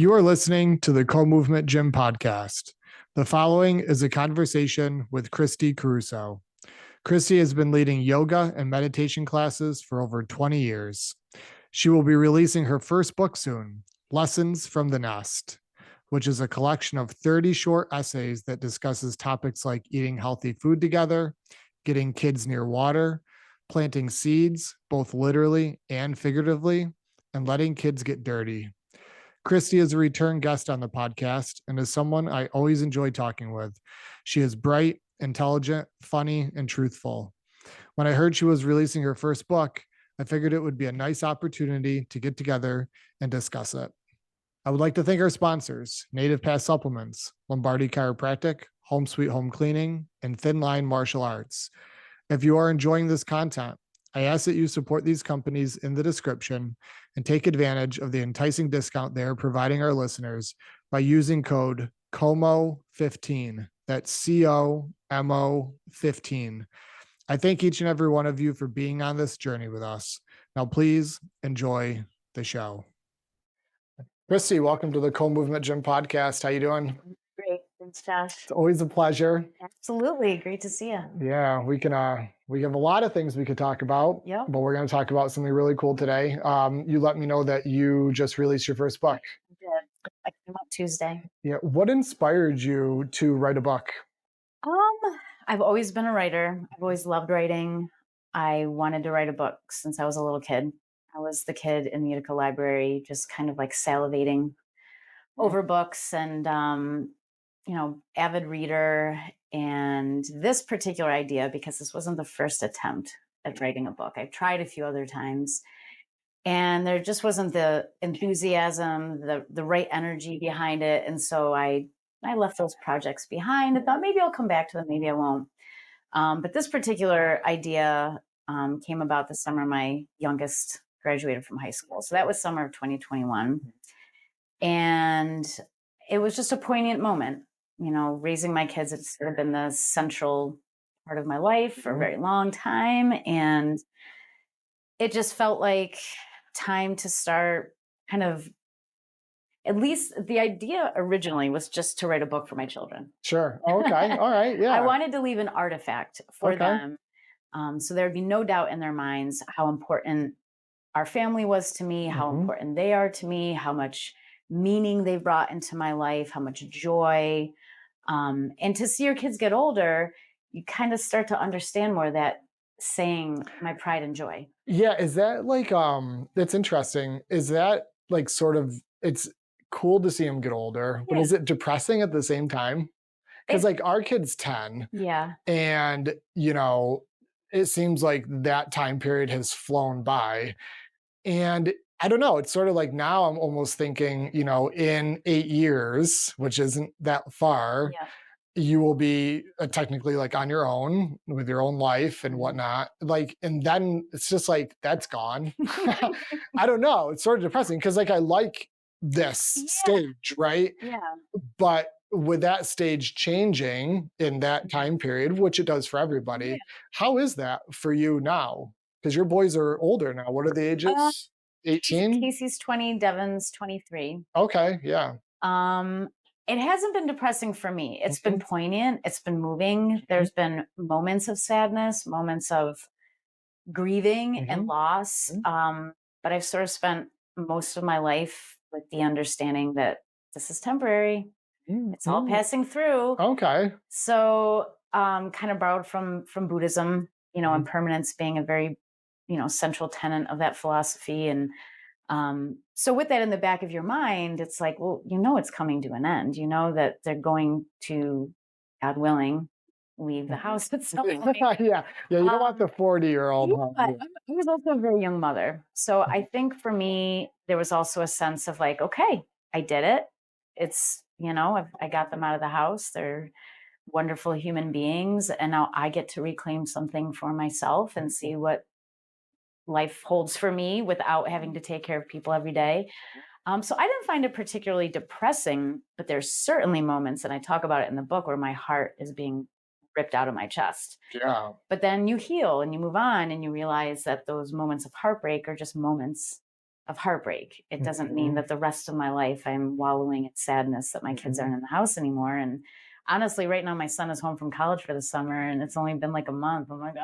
You are listening to the Co-Movement Gym podcast. The following is a conversation with Kristy Caruso. Kristy has been leading yoga and meditation classes for over 20 years. She will be releasing her first book soon, Lessons from the Nest, which is a collection of 30 short essays that discusses topics like eating healthy food together, getting kids near water, planting seeds, both literally and figuratively, and letting kids get dirty. Kristy is a return guest on the podcast and is someone I always enjoy talking with. She is bright, intelligent, funny, and truthful. When I heard she was releasing her first book, I figured it would be a nice opportunity to get together and discuss it. I would like to thank our sponsors, Native Path Supplements, Lombardi Chiropractic, Home Sweet Home Cleaning, and Thin Line Martial Arts. If you are enjoying this content, I ask that you support these companies in the description and take advantage of the enticing discount they are providing our listeners by using code COMO15. That's COMO 15. I thank each and every one of you for being on this journey with us. Now, please enjoy the show. Kristy, welcome to the Co-Movement Gym podcast. How you doing? Great. Thanks, Josh. It's always a pleasure. Absolutely. Great to see you. Yeah, we have a lot of things we could talk about, Yep. but we're going to talk about something really cool today. You let me know that you just released your first book. I did. I came out Tuesday. Yeah. What inspired you to write a book? I've always been a writer. I've always loved writing. I wanted to write a book since I was a little kid. I was the kid in the Utica library, just kind of like salivating over books and, avid reader. And this particular idea, because this wasn't the first attempt at writing a book, I've tried a few other times, and there just wasn't the enthusiasm, the right energy behind it. And so I left those projects behind and thought maybe I'll come back to them, maybe I won't. But this particular idea came about the summer my youngest graduated from high school. So that was summer of 2021. And it was just a poignant moment. Raising my kids, it's sort of been the central part of my life for a very long time. And it just felt like time to start kind of, at least the idea originally was just to write a book for my children. Sure. Okay. All right. Yeah. I wanted to leave an artifact for Okay. them. So there'd be no doubt in their minds how important our family was to me, how important they are to me, how much meaning they brought into my life, how much joy. And to see your kids get older, you kind of start to understand more that saying my pride and joy. Yeah. Is that like, that's interesting. Is that like sort of, it's cool to see them get older, but is it depressing at the same time? Because like our kid's 10. Yeah. And, it seems like that time period has flown by. And I don't know, it's sort of like now I'm almost thinking, in 8 years, which isn't that far, you will be technically like on your own with your own life and whatnot. Like, and then it's just like, that's gone. I don't know. It's sort of depressing because like I like this stage, right? Yeah. But with that stage changing in that time period, which it does for everybody, how is that for you now? Because your boys are older now. What are the ages? 18? Casey's 20, Devin's 23. Okay, yeah. It hasn't been depressing for me. It's been poignant. It's been moving. There's been moments of sadness, moments of grieving and loss. But I've sort of spent most of my life with the understanding that this is temporary. It's all passing through. Okay. So kind of borrowed from Buddhism, impermanence being a very, central tenet of that philosophy. And so with that in the back of your mind, it's like, well, it's coming to an end. You know that they're going to, God willing, leave the house at some point. Yeah. You don't want the 40-year-old. I was also a very young mother. So I think for me, there was also a sense of like, okay, I did it. It's, I got them out of the house. They're wonderful human beings. And now I get to reclaim something for myself and see what life holds for me without having to take care of people every day. So I didn't find it particularly depressing, but there's certainly moments, and I talk about it in the book, where my heart is being ripped out of my chest. Yeah. But then you heal and you move on and you realize that those moments of heartbreak are just moments of heartbreak. It doesn't mean that the rest of my life I'm wallowing in sadness that my kids aren't in the house anymore. And honestly, right now my son is home from college for the summer and it's only been like a month. I'm like,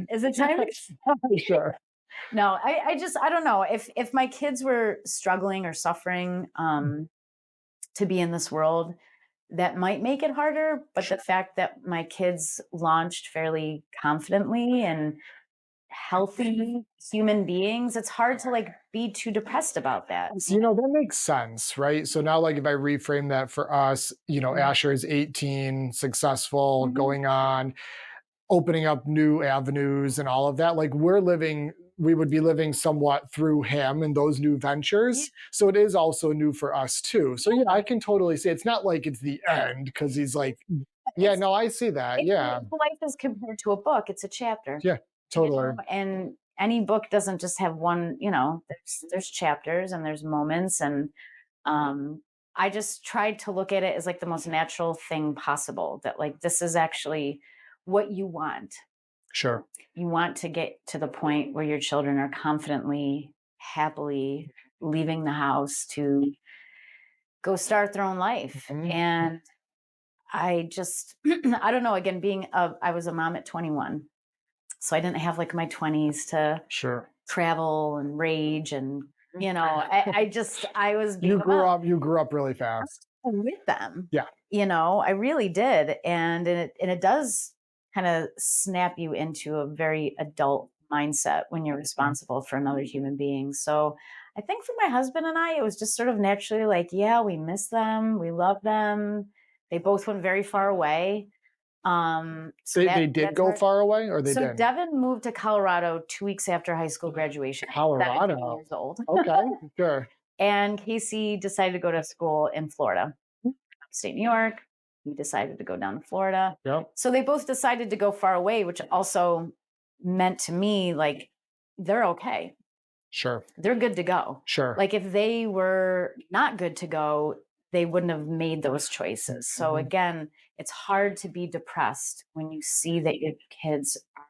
is it time to Sure. No, I don't know. If my kids were struggling or suffering to be in this world, that might make it harder. But the fact that my kids launched fairly confidently and healthy human beings, it's hard to like be too depressed about that. So, that makes sense, right? So now, like, if I reframe that for us, Asher is 18, successful, going on, opening up new avenues and all of that. Like, we would be living somewhat through him and those new ventures. Yeah. So it is also new for us too. So yeah, I can totally say it's not like it's the end because he's like, yeah, no, I see that. Yeah. Life is compared to a book, it's a chapter. Yeah, totally. And any book doesn't just have one, there's chapters and there's moments. And I just tried to look at it as like the most natural thing possible, that like this is actually what you want. Sure. You want to get to the point where your children are confidently, happily leaving the house to go start their own life. And I just, I don't know, again, I was a mom at 21. So I didn't have like my 20s to travel and rage and, I was being you grew up really fast with them. Yeah. I really did. And it does kind of snap you into a very adult mindset when you're responsible for another human being. So I think for my husband and I, it was just sort of naturally like, yeah, we miss them. We love them. They both went very far away. So they did go far away, or they so didn't? Devin moved to Colorado 2 weeks after high school graduation. Colorado. 17 years old. Okay, sure. And Casey decided to go to school in Florida, upstate New York. He decided to go down to Florida. Yep. So they both decided to go far away, which also meant to me like they're okay. Sure. They're good to go. Sure. Like if they were not good to go, they wouldn't have made those choices. So again, it's hard to be depressed when you see that your kids are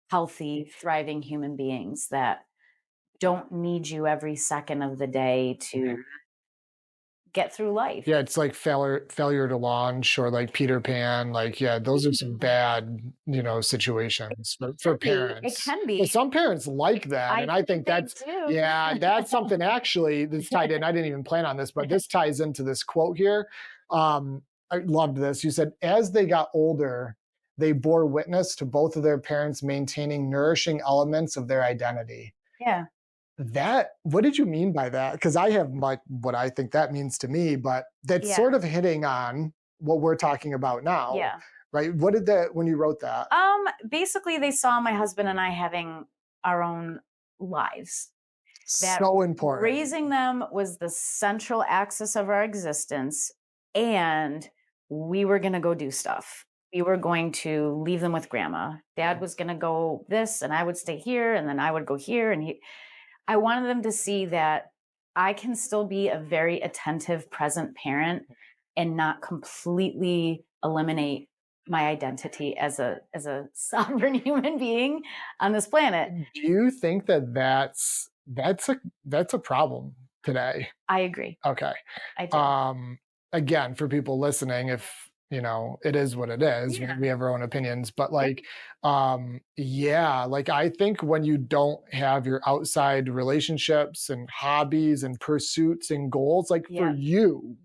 healthy, thriving human beings that don't need you every second of the day to get through life. Yeah, it's like failure to launch, or like Peter Pan. Like, yeah, those are some bad, situations for parents. It can be. But some parents like that, and I think that's something actually that's tied in. I didn't even plan on this, but this ties into this quote here. I loved this. You said, as they got older, they bore witness to both of their parents maintaining nourishing elements of their identity. Yeah. What did you mean by that? Because I have what I think that means to me, but that's sort of hitting on what we're talking about now. Yeah. Right? What did that, when you wrote that? Basically they saw my husband and I having our own lives. So important. Raising them was the central axis of our existence, and we were going to go do stuff. We were going to leave them with grandma. Dad was going to go this, and I would stay here, and then I would go here. And I wanted them to see that I can still be a very attentive, present parent and not completely eliminate my identity as a sovereign human being on this planet. Do you think that that's a problem today? I agree. Okay. I do. Again, for people listening, if it is what it is. Yeah. We have our own opinions, but like, like I think when you don't have your outside relationships and hobbies and pursuits and goals, like for you,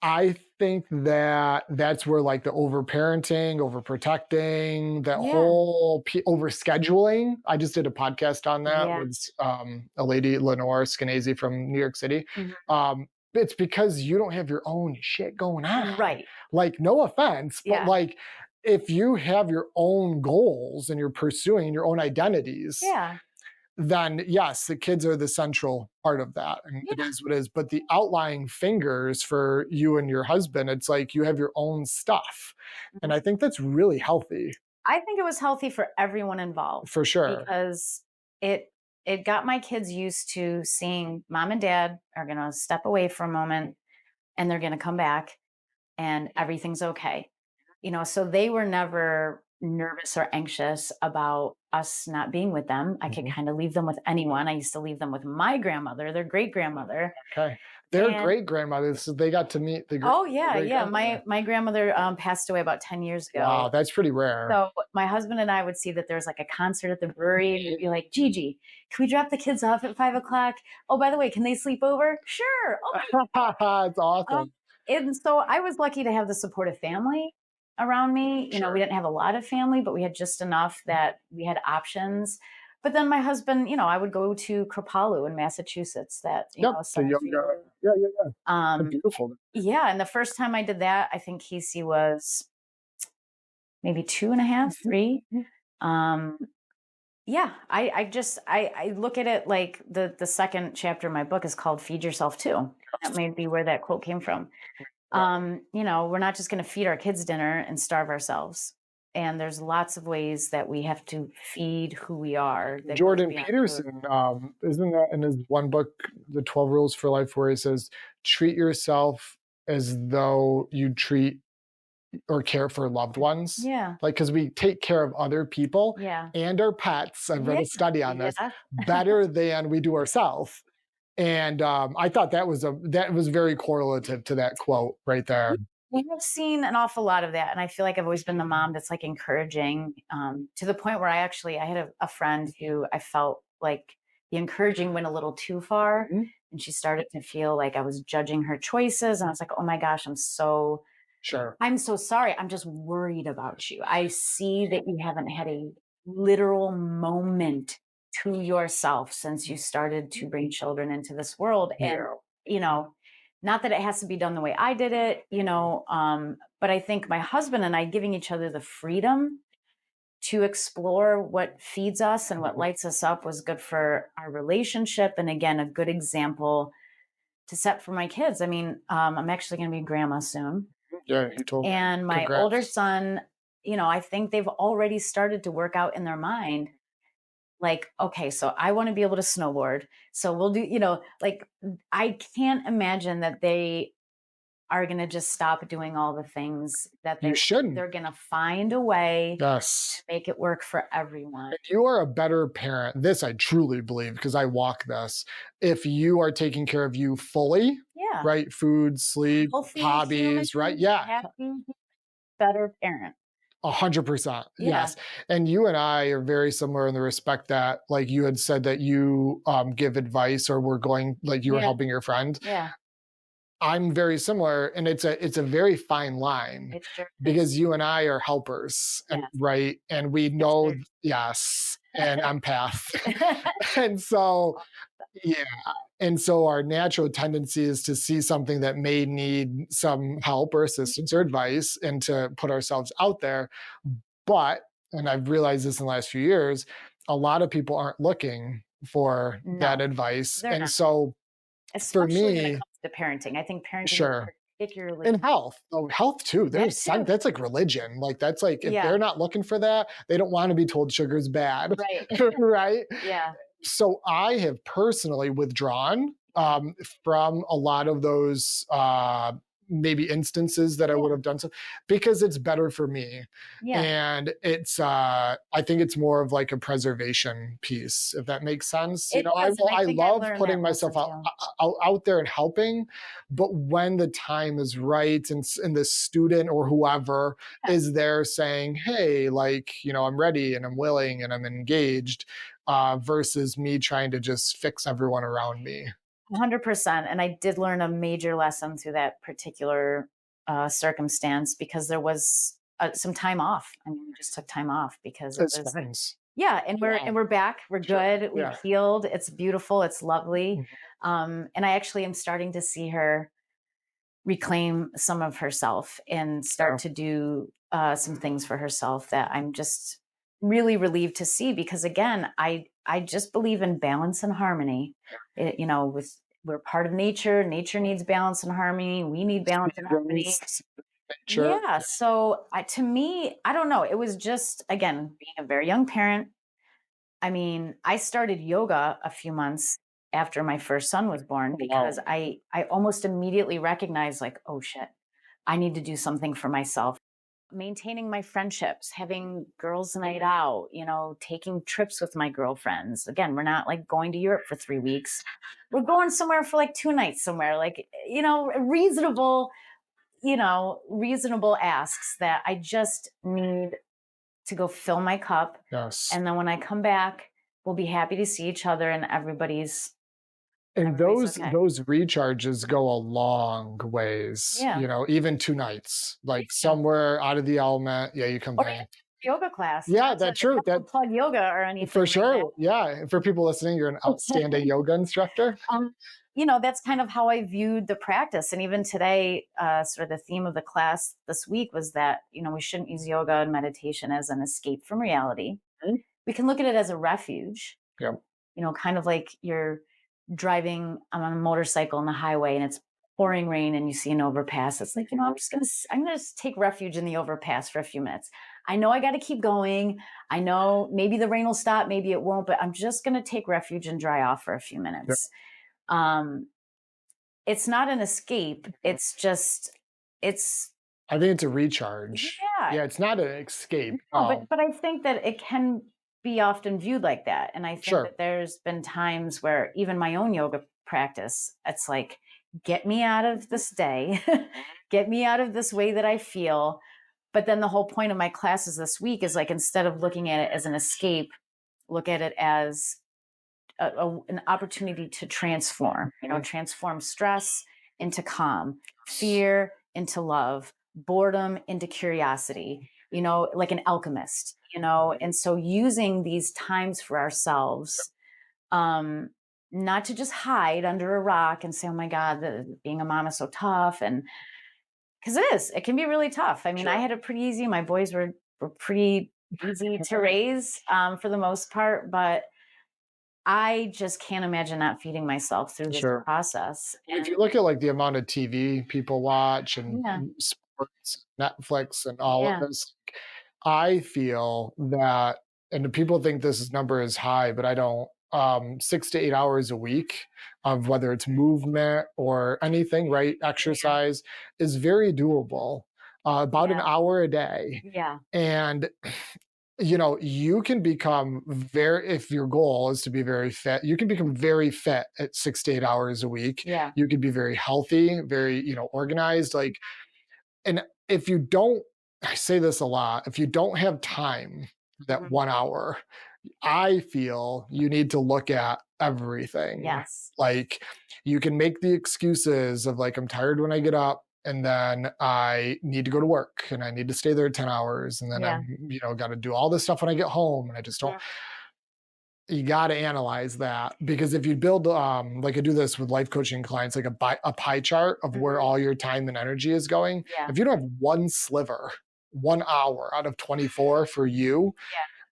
I think that that's where like the overparenting, overprotecting, that whole overscheduling. I just did a podcast on that with a lady, Lenore Skenazy from New York City. It's because you don't have your own shit going on. Right. Like, no offense, but like, if you have your own goals and you're pursuing your own identities, then yes, the kids are the central part of that. And it is what it is. But the outlying fingers for you and your husband, it's like you have your own stuff. And I think that's really healthy. I think it was healthy for everyone involved. For sure. Because it got my kids used to seeing mom and dad are going to step away for a moment and they're going to come back and everything's okay. So they were never nervous or anxious about us not being with them. I could kind of leave them with anyone. I used to leave them with my grandmother, their great grandmother. Okay. Their And great grandmothers, so they got to meet the oh yeah, great yeah. grandmother. My grandmother passed away about 10 years Wow, ago. that's pretty rare. So my husband and I would see that there's like a concert at the brewery, and we'd be like, Gigi, can we drop the kids off at 5 o'clock? Oh, by the way, can they sleep over? Sure. Okay. It's awesome. And so I was lucky to have the supportive family around me. You know, we Sure. didn't have a lot of family, but we had just enough that we had options. But then my husband, you know, I would go to Kripalu in Massachusetts, that, you Yep. know, The center for yoga. yoga. Yeah, yeah, yeah. Um, Beautiful. yeah. And the first time I did that, I think Casey was maybe 2.5, 3. Um, yeah, I look at it like the second chapter of my book is called Feed Yourself Too. That may be where that quote came from. You know, we're not just going to feed our kids dinner and starve ourselves. And there's lots of ways that we have to feed who we are. That goes Jordan beyond food. Peterson, isn't that in his one book, The 12 Rules for Life, where he says, treat yourself as though you treat or care for loved ones? Yeah. Like, because we take care of other people Yeah. and our pets. I've read Yeah. a study on this Yeah. better than we do ourselves. And I thought that was very correlative to that quote right there. I've seen an awful lot of that, and I feel like I've always been the mom that's like encouraging, to the point where I had a friend who I felt like the encouraging went a little too far, Mhm. and she started to feel like I was judging her choices, and I was like, oh my gosh, Sure. I'm so sorry. I'm just worried about you. I see that you haven't had a literal moment to yourself since you started to bring children into this world. And, Yeah. you know, not that it has to be done the way I did it, you know, but I think my husband and I giving each other the freedom to explore what feeds us and what lights us up was good for our relationship. And again, a good example to set for my kids. I mean, I'm actually going to be a grandma soon. Yeah, he told me. And my older Congrats. son, you know, I think they've already started to work out in their mind, like, okay, so I want to be able to snowboard. So we'll do, you know, like, I can't imagine that they are going to just stop doing all the things that they You want. shouldn't. They're going to find a way Yes. to make it work for everyone. You are a better parent. This I truly believe because I walk this. If you are taking care of you fully, Yeah. right? Food, sleep, Healthy human, hobbies, right? Yeah. happy, better parent. 100%. Yeah. Yes. And you and I are very similar in the respect that, like, you had said that you give advice or were going, like, you were Yeah. helping your friend. Yeah. I'm very similar, and it's a very fine line It sure is. because you and I are helpers, and Yes. right, and we Yes, know, sir. yes, and empath, and so yeah, and so our natural tendency is to see something that may need some help or assistance or advice, and to put ourselves out there. But, and I've realized this in the last few years, a lot of people aren't looking for that No, advice, they're and not. so for Especially when it me, comes to parenting. I think parenting is sure. particularly And health. Oh, health too. that There's too. that's like religion. Like that's like if Yeah, they're not looking for that, they don't want to be told sugar's bad. right. Right? Yeah, So I have personally withdrawn from a lot of those maybe instances that I would yeah, have done so because it's better for me. yeah. And it's I think it's more of like a preservation piece, if that makes sense. You It know, does, and I I think I love learned putting that lesson myself too. out there and helping, but when the time is right and the student or whoever Yeah, is there saying, hey, like, you know, I'm ready and I'm willing and I'm engaged, versus me trying to just fix everyone around me. 100%. And I did learn a major lesson through that particular circumstance because there was some time off. I mean, we just took time off because it It's was friends. yeah, Yeah, and we're back. We're sure. good. We've Yeah. healed. It's beautiful. It's lovely. Mhm. And I actually am starting to see her reclaim some of herself and start Yeah. to do some things for herself that I'm just really relieved to see because again I just believe in balance and harmony. You know, with we're part of nature. Nature needs balance and harmony. We need balance and harmony. Seasons, nature. Yeah, so to me, I don't know, it was just again being a very young parent. I mean, I started yoga a few months after my first son was born because Wow. I almost immediately recognized like, oh shit, I need to do something for myself. maintaining my friendships, having girls' night out, taking trips with my girlfriends. Again, we're not like going to Europe for 3 weeks. We're going somewhere for like 2 nights somewhere, like, reasonable asks that I just need to go fill my cup. Yes. And then when I come back, we'll be happy to see each other and everybody's And okay. those recharges go a long ways, Yeah. even 2 nights, like somewhere out of the element, yeah, you come Or back. yoga class. Yeah, Not to, that's true, not to plug yoga or for anything like that. sure, yeah, for people listening, you're an outstanding yoga instructor. um, that's kind of how I viewed the practice. And even today, sort of the theme of the class this week was that, we shouldn't use yoga and meditation as an escape from reality. Mhm. We can look at it as a refuge, Yep. kind of like you're driving on a motorcycle on the highway and it's pouring rain and you see an overpass. It's like, I'm going to take refuge in the overpass for a few minutes. I know I got to keep going. I know maybe the rain will stop, maybe it won't, but I'm just going to take refuge and dry off for a few Yep. minutes. It's not an escape. It's I think it's a recharge. yeah. Yeah, it's not an escape. No, but I think that it can be often viewed like that. And I think Sure. that there's been times where even my own yoga practice, it's like, get me out of this day, get me out of this way that I feel. But then the whole point of my classes this week is like, instead of looking at it as an escape, look at it as an opportunity to transform, transform stress into calm, fear into love, boredom into curiosity, like an alchemist, and so using these times for ourselves, not to just hide under a rock and say, oh my God, being a mom is so tough. And because it can be really tough. I mean, Sure. I had it pretty easy. My boys were pretty easy to raise, for the most part, but I just can't imagine not feeding myself through this Sure. process. If you look at like the amount of TV people watch and Yeah. sports, Netflix, and all of Yeah. this, I feel that, and the people think this number is high, but I don't. 6 to 8 hours a week of whether it's movement or anything, right? Exercise is very doable. About an Yeah. hour a day, Yeah. and you can become very, if your goal is to be very fit, you can become very fit at 6 to 8 hours a week. Yeah. You could be very healthy, very, organized. Like, and if you don't, I say this a lot, if you don't have time for that Mhm. 1 hour, I feel you need to look at everything. Yes. Like, you can make the excuses of like, I'm tired when I get up, and then I need to go to work and I need to stay there 10 hours. And then Yeah. I'm, got to do all this stuff when I get home. And I just don't, you got to analyze that, because if you build, like I do this with life coaching clients, like a pie chart of where Mhm. all your time and energy is going. Yeah. If you don't have one sliver, 1 hour out of 24 for you,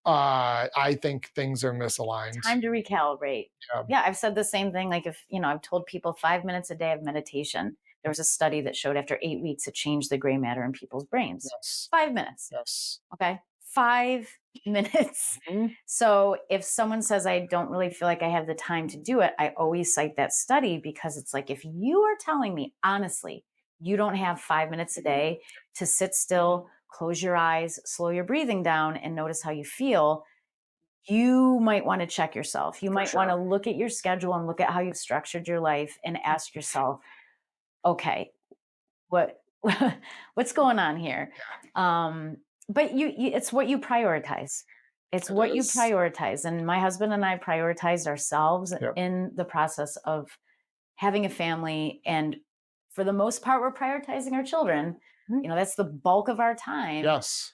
I think things are misaligned. Time to recalibrate. Yeah. Yeah, I've said the same thing. Like, if, I've told people 5 minutes a day of meditation. There was a study that showed after 8 weeks, it changed the gray matter in people's brains. Yes. 5 minutes. Yes. Okay. 5 minutes. Mhm. So if someone says, I don't really feel like I have the time to do it, I always cite that study, because it's like, if you are telling me honestly, you don't have 5 minutes a day to sit still, close your eyes, slow your breathing down, and notice how you feel, you might want to check yourself. You might want to look at your schedule and look at how you've structured your life and ask yourself, okay, what what's going on here? But it's what you prioritize. It's It what you is. prioritize. And my husband and I prioritized ourselves Yep. in the process of having a family. And for the most part, we're prioritizing our children. That's the bulk of our time. Yes.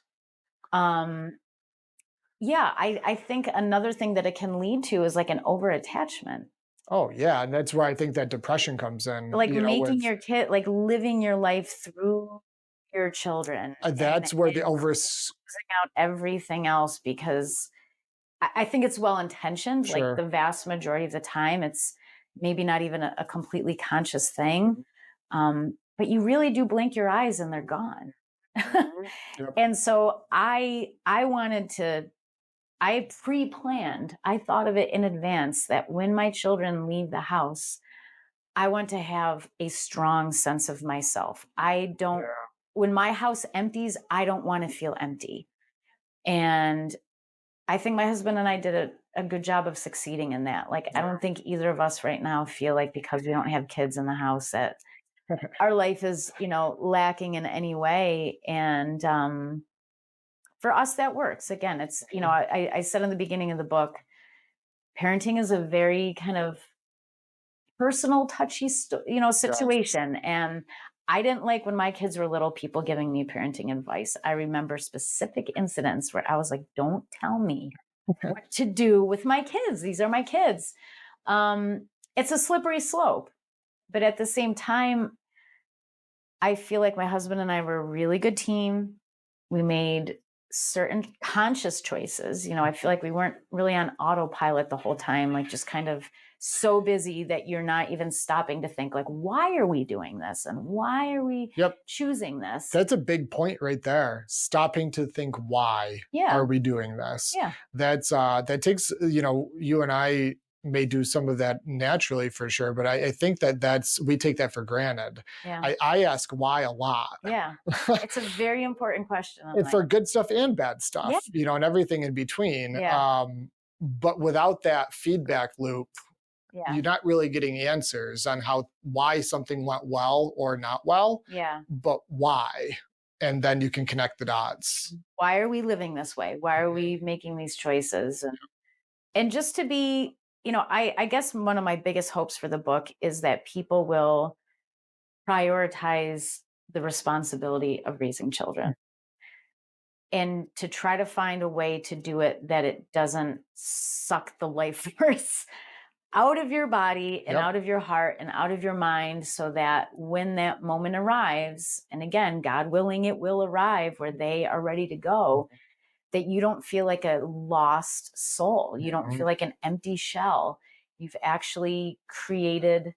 Um, yeah, I think another thing that it can lead to is like an over attachment. Oh yeah, and that's where I think that depression comes in. Like making With your kid, like living your life through your children, and that's where the closing out everything else, because I think it's well intentioned. Like sure. the vast majority of the time, it's maybe not even a completely conscious thing. But you really do blink your eyes and they're gone. Yep. And so I pre-planned, I thought of it in advance, that when my children leave the house, I want to have a strong sense of myself. I don't Yeah. when my house empties, I don't want to feel empty. And I think my husband and I did a good job of succeeding in that. Like, I don't think either of us right now feel like because we don't have kids in the house that our life is, lacking in any way. And for us, that works. Again, it's, I said in the beginning of the book, parenting is a very kind of personal, touchy, situation. And I didn't like when my kids were little, people giving me parenting advice. I remember specific incidents where I was like, don't tell me what to do with my kids. These are my kids. It's a slippery slope. But at the same time, I feel like my husband and I were a really good team. We made certain conscious choices. I feel like we weren't really on autopilot the whole time, like just kind of so busy that you're not even stopping to think like, why are we doing this? And why are we choosing this? That's a big point right there. Stopping to think, why are we doing this? Yeah. That takes, you and I may do some of that naturally for sure, but I think we take that for granted. Yeah. I ask why a lot. Yeah. It's a very important question. And for good stuff and bad stuff, and everything in between. Yeah. But without that feedback loop, you're not really getting answers on why something went well or not well. Yeah. But why? And then you can connect the dots. Why are we living this way? Why are we making these choices? And just to be, I guess one of my biggest hopes for the book is that people will prioritize the responsibility of raising children and to try to find a way to do it that it doesn't suck the life force out of your body and out of your heart and out of your mind, so that when that moment arrives, and again, God willing, it will arrive where they are ready to go, that you don't feel like a lost soul. You don't feel like an empty shell. You've actually created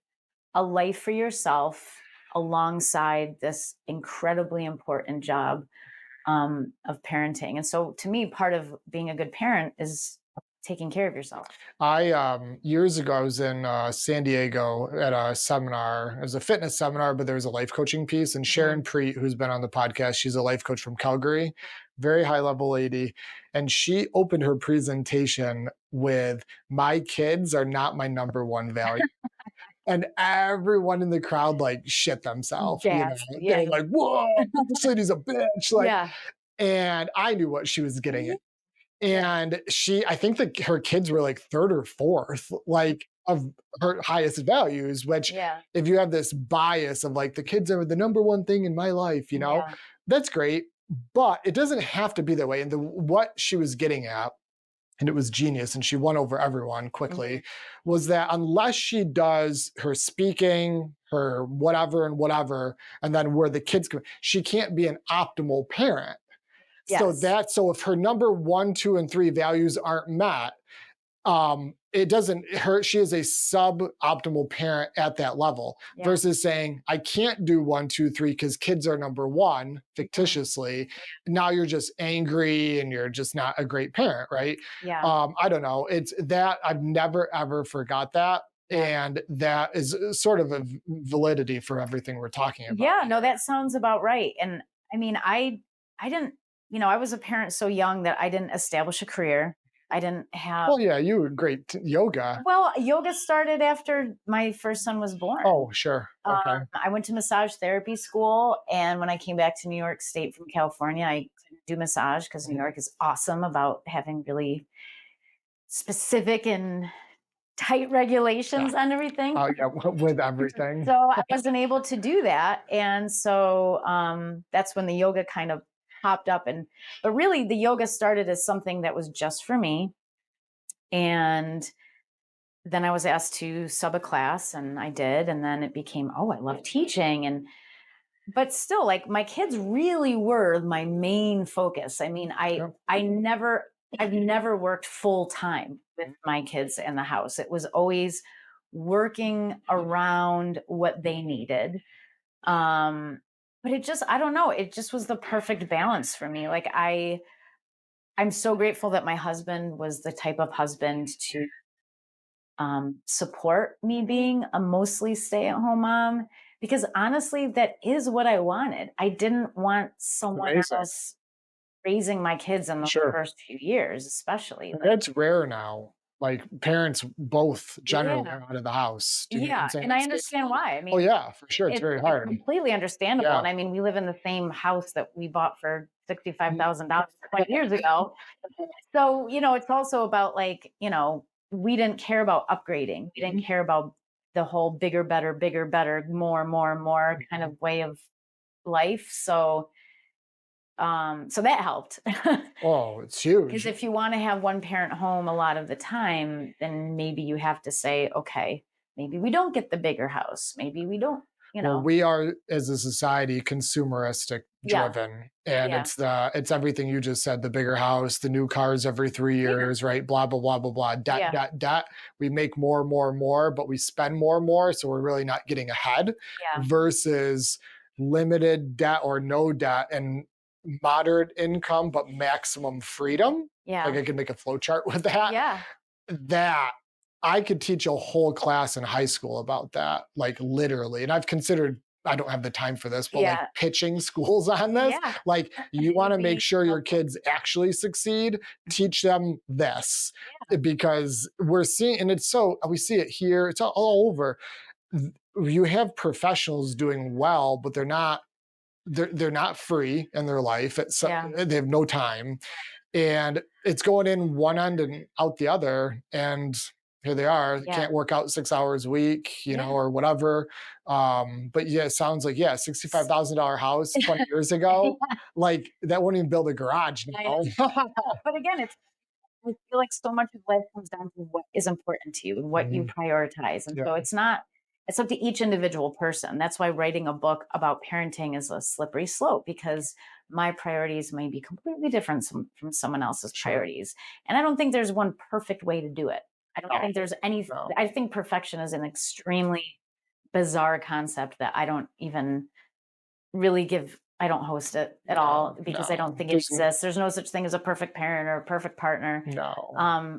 a life for yourself alongside this incredibly important job of parenting. And so to me, part of being a good parent is taking care of yourself. Years ago, I was in San Diego at a seminar. It was a fitness seminar, but there was a life coaching piece. And Sharon Preet, who's been on the podcast, she's a life coach from Calgary, very high level lady. And she opened her presentation with, "My kids are not my number one value." And everyone in the crowd like shit themselves. They're like, "Whoa, this lady's a bitch." And I knew what she was getting at. And I think that her kids were like third or fourth, like of her highest values, which if you have this bias of like the kids are the number one thing in my life, that's great, but it doesn't have to be that way. And what she was getting at, and it was genius, and she won over everyone quickly, was that unless she does her speaking, her whatever and whatever, and then where the kids come, she can't be an optimal parent. So if her number 1, 2, and 3 values aren't met, it doesn't hurt. She is a suboptimal parent at that level versus saying, I can't do 1, 2, 3 because kids are number one fictitiously. Now you're just angry and you're just not a great parent, right? I don't know. It's that I've never ever forgot that. And that is sort of a validity for everything we're talking about. Yeah, no, that sounds about right. And I mean, I didn't, I was a parent so young that I didn't establish a career. I didn't have. Well, yeah, you were great yoga. Well, yoga started after my first son was born. Oh, sure. Okay. I went to massage therapy school. And when I came back to New York State from California, I couldn't do massage because New York is awesome about having really specific and tight regulations on everything. Oh, yeah, with everything. So I wasn't able to do that. And so that's when the yoga kind of popped up. But really the yoga started as something that was just for me. And then I was asked to sub a class and I did. And then it became, I love teaching. But still, like, my kids really were my main focus. I mean, I've never worked full time with my kids in the house. It was always working around what they needed. But it just, I don't know, it just was the perfect balance for me. Like, I'm so grateful that my husband was the type of husband to support me being a mostly stay-at-home mom, because honestly, that is what I wanted. I didn't want someone Amazing. else raising my kids in the Sure. first few years, especially. And Like, that's rare now. Like parents both generally yeah, are out of the house. Do you know what I'm yeah, saying? and I understand why. I Oh mean, yeah, for sure. It's very it's hard. completely understandable, Yeah. and I mean, we live in the same house that we bought for Mm. $65,000 20 years ago. So, it's also about like, we didn't care about upgrading. We didn't Mhm. care about the whole bigger, better, more kind Mhm. of way of life. So that helped. Oh, it's Because huge. if you want to have one parent home a lot of the time, then maybe you have to say, okay, maybe we don't get the bigger house. Maybe we don't, Well, we are as a society consumeristic yeah, driven, and yeah, it's everything you just said, the bigger house, the new cars every 3 yeah, years, right? Blah blah blah blah blah. Dot yeah, dot dot. We make more, but we spend more, so we're really not getting ahead yeah, versus limited debt or no debt and moderate income but maximum freedom. Like yeah, I could make a flow chart with that. yeah, That I could teach a whole class in high school about that, like literally. And I've considered, I don't have the time for this, but like yeah, pitching schools on this. yeah. Like, you It want would to make be sure your helpful. kids actually succeed, teach them this Yeah, because we're seeing, and it's so, we see it here, it's all over. You have professionals doing well, but they're not free in their life. yeah, They have no time and it's going in one end and out the other. And here they are, yeah, can't work out 6 hours a week, yeah. or whatever. But yeah, it sounds like, yeah, $65,000 house 20 years ago, like that wouldn't even build a garage I now. know, but again, I feel like so much of life comes down to what is important to you and what you Mhm. prioritize. And Yeah, so it's up to each individual person. That's why writing a book about parenting is a slippery slope because my priorities may be completely different from someone else's sure. priorities. And I don't think there's one perfect way to do it. I don't No, think there's any, no, I think perfection is an extremely bizarre concept that I don't even really give I don't host it at all no, because I no. don't think it exists. There's no such thing as a perfect parent or a perfect partner. no.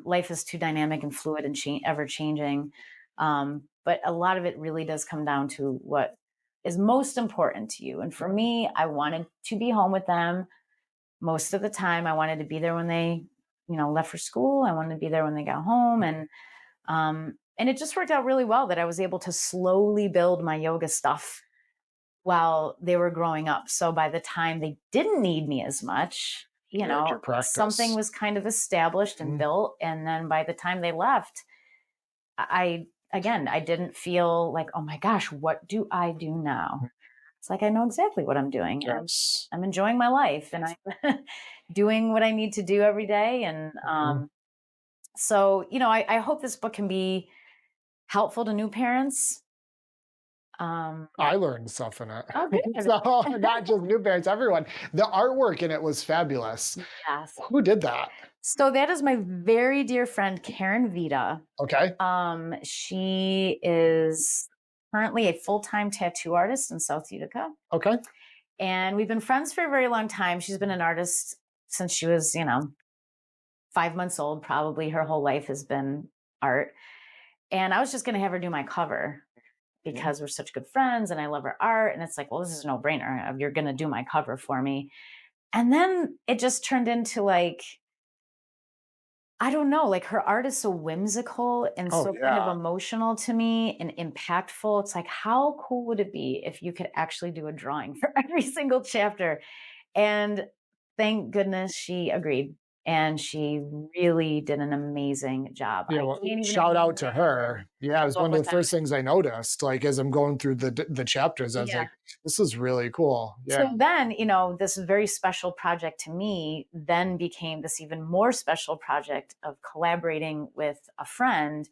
Life is too dynamic and fluid and ever changing. But a lot of it really does come down to what is most important to you. And for me, I wanted to be home with them most of the time. I wanted to be there when they, left for school. I wanted to be there when they got home, and it just worked out really well that I was able to slowly build my yoga stuff while they were growing up. So by the time they didn't need me as much, You had your something practice. was kind of established and Mhm. built. And then by the time they left, I didn't feel like, oh my gosh, what do I do now? It's like I know exactly what I'm doing. Yes. I'm enjoying my life and I'm doing what I need to do every day. And Mhm. so, I hope this book can be helpful to new parents. I learned stuff in it. Oh, good. So not just new parents, everyone. The artwork in it was fabulous. Yes. Who did that? So that is my very dear friend Karen Vita. Okay. She is currently a full-time tattoo artist in South Utica, Okay. and we've been friends for a very long time. She's been an artist since she was, 5 months old. Probably her whole life has been art. And I was just going to have her do my cover Mhm. because we're such good friends, and I love her art. And it's like, well, this is a no-brainer. You're going to do my cover for me. And then it just turned into like I don't know, like her art is so whimsical and Oh so kind of yeah. emotional to me and impactful. It's like, how cool would it be if you could actually do a drawing for every single chapter? And thank goodness she agreed. And she really did an amazing job. Yeah, I well, can't even shout out to imagine her. Yeah, it was what one of was the on. first things I noticed. Like as I'm going through the chapters, I was Yeah. like, "This is really cool." So Yeah. then, this very special project to me then became this even more special project of collaborating with a friend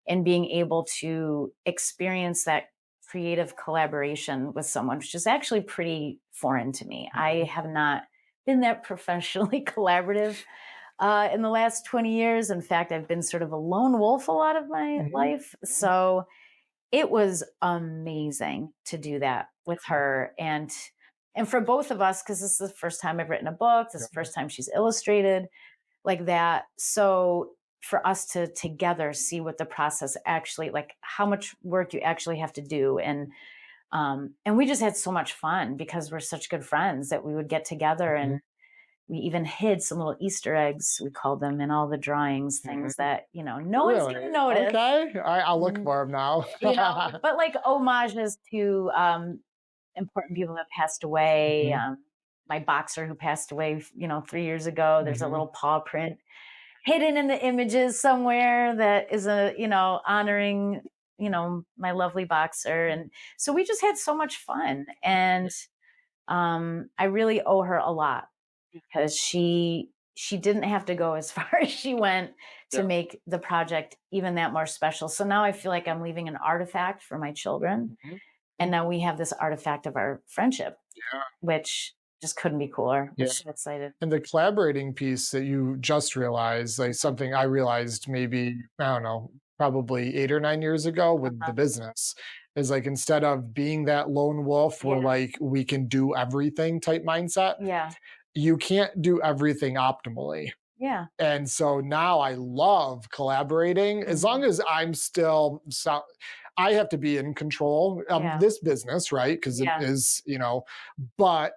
and being able to experience that creative collaboration with someone, which is actually pretty foreign to me. I Mhm. have not been that professionally collaborative in the last 20 years. In fact, I've been sort of a lone wolf a lot of my Mhm. life. So it was amazing to do that with her and for both of us because this is the first time I've written a book, this Yeah. is the first time she's illustrated like that. So for us to together see what the process actually like how much work you actually have to do and And we just had so much fun because we're such good friends that we would get together, and we even hid some little Easter eggs, we called them, in all the drawings, things that, no one's Really? gonna notice. Okay. I'll look Mm, for them now. but like homages to important people that passed away. Mhm. My boxer who passed away, 3 years ago, there's a Mhm. little paw print hidden in the images somewhere that is honoring, my lovely boxer. And so we just had so much fun. And I really owe her a lot because she didn't have to go as far as she went to Yeah. make the project even that more special. So now I feel like I'm leaving an artifact for my children. Mhm. And now we have this artifact of our friendship, Yeah. which just couldn't be cooler. We're Yeah. so excited. And the collaborating piece that you just realized, like something I realized maybe, I don't know, probably 8 or 9 years ago with the Uh-huh. business is like instead of being that lone wolf where Yeah. like we can do everything type mindset, Yeah. you can't do everything optimally. Yeah. And so now I love collaborating as long Mhm. as I'm still I have to be in control of Yeah. this business, right? Because it Yeah. is, but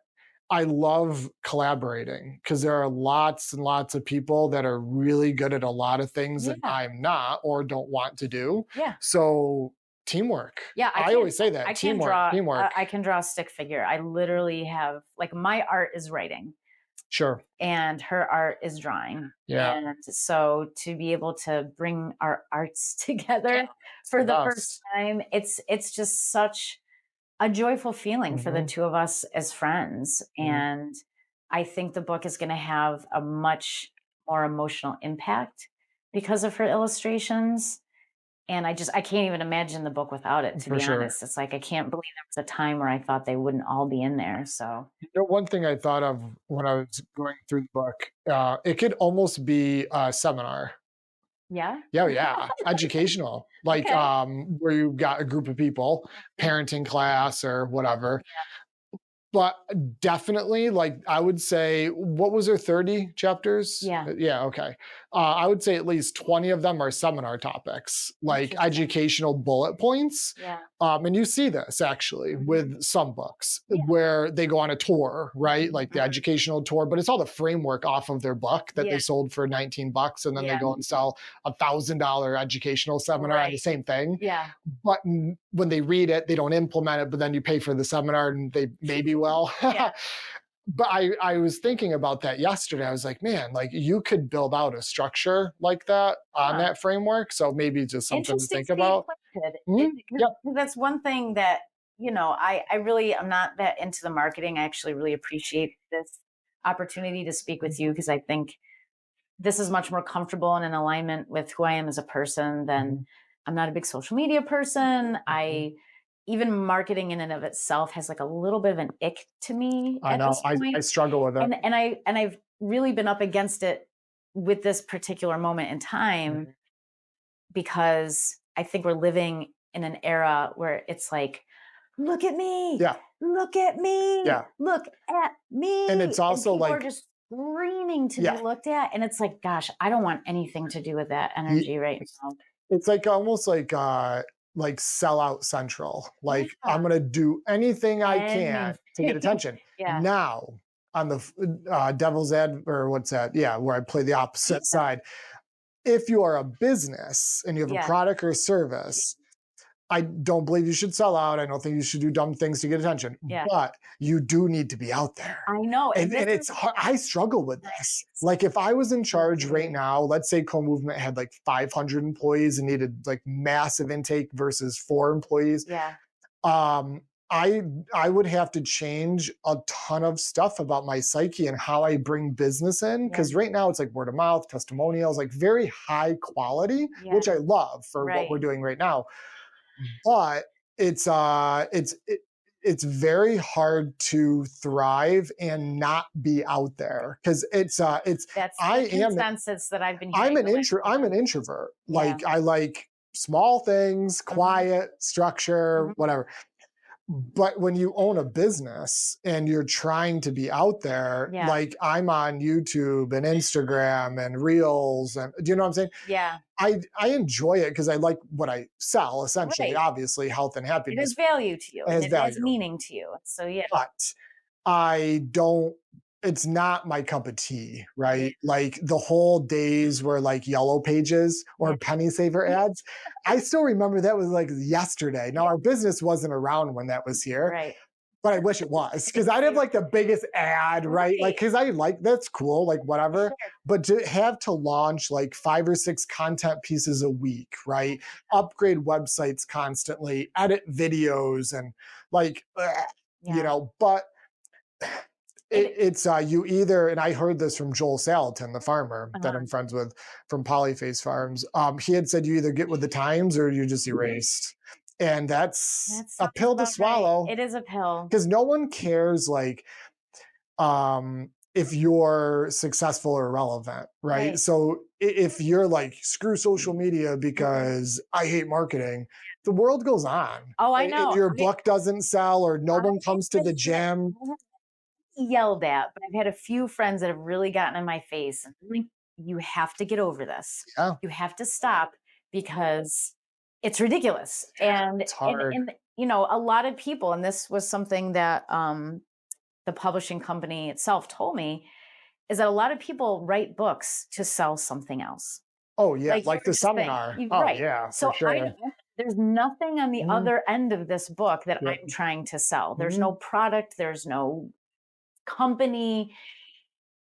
I love collaborating because there are lots and lots of people that are really good at a lot of things that Yeah. I'm not or don't want to do. Yeah. So teamwork. Yeah. I always say that I can't teamwork, draw. teamwork. I can draw a stick figure. I literally have, like, my art is writing Sure. and her art is drawing. Yeah. And so to be able to bring our arts Yeah. together It's the for the first best. time, it's just such a joyful feeling for the Mhm, two of us as friends. mhm. And I think the book is going to have a much more emotional impact because of her illustrations. And I can't even imagine the book without it, to For be sure. honest. It's like I can't believe there was a time where I thought they wouldn't all be in there. So One thing I thought of when I was going through the book, it could almost be a seminar. yeah. Yeah, yeah, educational, like Okay. where you've got a group of people, Mhm. parenting class or whatever. But definitely, like, I would say, what was there, 30 chapters? Yeah. Yeah, okay. I would say at least 20 of them are seminar topics, like Interesting. educational bullet points. Yeah. And you see this actually Mhm. with some books Yeah. where they go on a tour, right? Mhm. Like the Mhm. educational tour, but it's all the framework off of their book that Yeah. they sold for 19 bucks. And then they Yeah. go and sell $1,000 educational seminar on the Right. same thing. Yeah. But when they read it, they don't implement it, but then you pay for the seminar and they maybe will. Yeah. But I was thinking about that yesterday. I was like, man, like you could build out a structure like that on Huh. that framework. So maybe just something to Interesting think see, about. could. Mhm. Because Yep. that's one thing that, I really am not that into the marketing. I actually really appreciate this opportunity to speak with you because I think this is much more comfortable and in alignment with who I am as a person than Mhm. I'm not a big social media person. Mhm. Even marketing in and of itself has like a little bit of an ick to me I at know. this I point. struggle with it. And I've really been up against it with this particular moment in time Mhm. because I think we're living in an era where it's like, look at me, Yeah. look at me, Yeah. look at And it's me. And also people are like, just screaming to be yeah. looked at. And it's like, gosh, I don't want anything to do with that energy right now. It's like almost like sellout central. Yeah. Like I'm gonna do anything I can Anything. to get attention. Yeah. Now on the devil's ad or what's that? Yeah, where I play the opposite Yeah. side. If you are a business and you have a Yeah. product or service, I don't believe you should sell out. I don't think you should do dumb things to get attention, Yeah. but you do need to be out there. I know. And this And is it's hard. I struggle with this. Like if I was in me charge right too. now, let's say Co-Movement had like 500 employees and needed like massive intake versus 4 employees. Yeah. Um, I would have to change a ton of stuff about my psyche and how I bring business in Yeah. because right now it's like word of mouth, testimonials, like very high quality, Yeah. which I love for what we're Right. doing right now. But it's it's very hard to thrive and not be out there because it's That's I the am consensus that I've been hearing the last few I'm an months. introvert. Yeah. Like I like small things, Mhm. quiet, structure, Mhm. whatever. But when you own a business and you're trying to be out there, Yeah. like I'm on YouTube and Instagram and Reels, and do you know what I'm saying? Yeah. I enjoy it because I like what I sell, essentially, Right. obviously, health and It has happiness value to you and has it has value. meaning to you. So yeah. But I don't, it's not my cup of tea, Yeah. right? Like the whole days where like yellow pages Yeah. or penny saver ads. I still remember that was like yesterday. Now Yeah. our business wasn't around when that was here, Right. but I wish it was because I'd have like the biggest ad, right? Like, Right. because I like that's cool, like whatever. Sure. But to have to launch like 5 or 6 content pieces a week, right? Upgrade websites constantly, edit videos, and like, Yeah. but It it's you either, and I heard this from Joel Salatin, the farmer that uh I'm friends with from Polyface Farms. He had said you either get with the times or you're just erased, and that's that a sounds pill to about right. swallow It is a pill. because no one cares like if you're successful or relevant, right? Right. So if you're like screw social media because I hate marketing, the world goes on. Oh, I And know. your book doesn't sell or no I one comes to the haven't been gym. yelled at, but I've had a few friends that have really gotten in my face and like, you have to get over this. Yeah, You have to stop because it's ridiculous. And it's and hard. and you know, a lot of people, and this was something that the publishing company itself told me, is that a lot of people write books to sell something else. Oh, yeah, Like you like were the just saying. seminar. Oh, Right. yeah, for So I sure. don't there's nothing on the Mhm, other end of this book that yep, I'm trying to sell. There's no mhm, product, there's no company.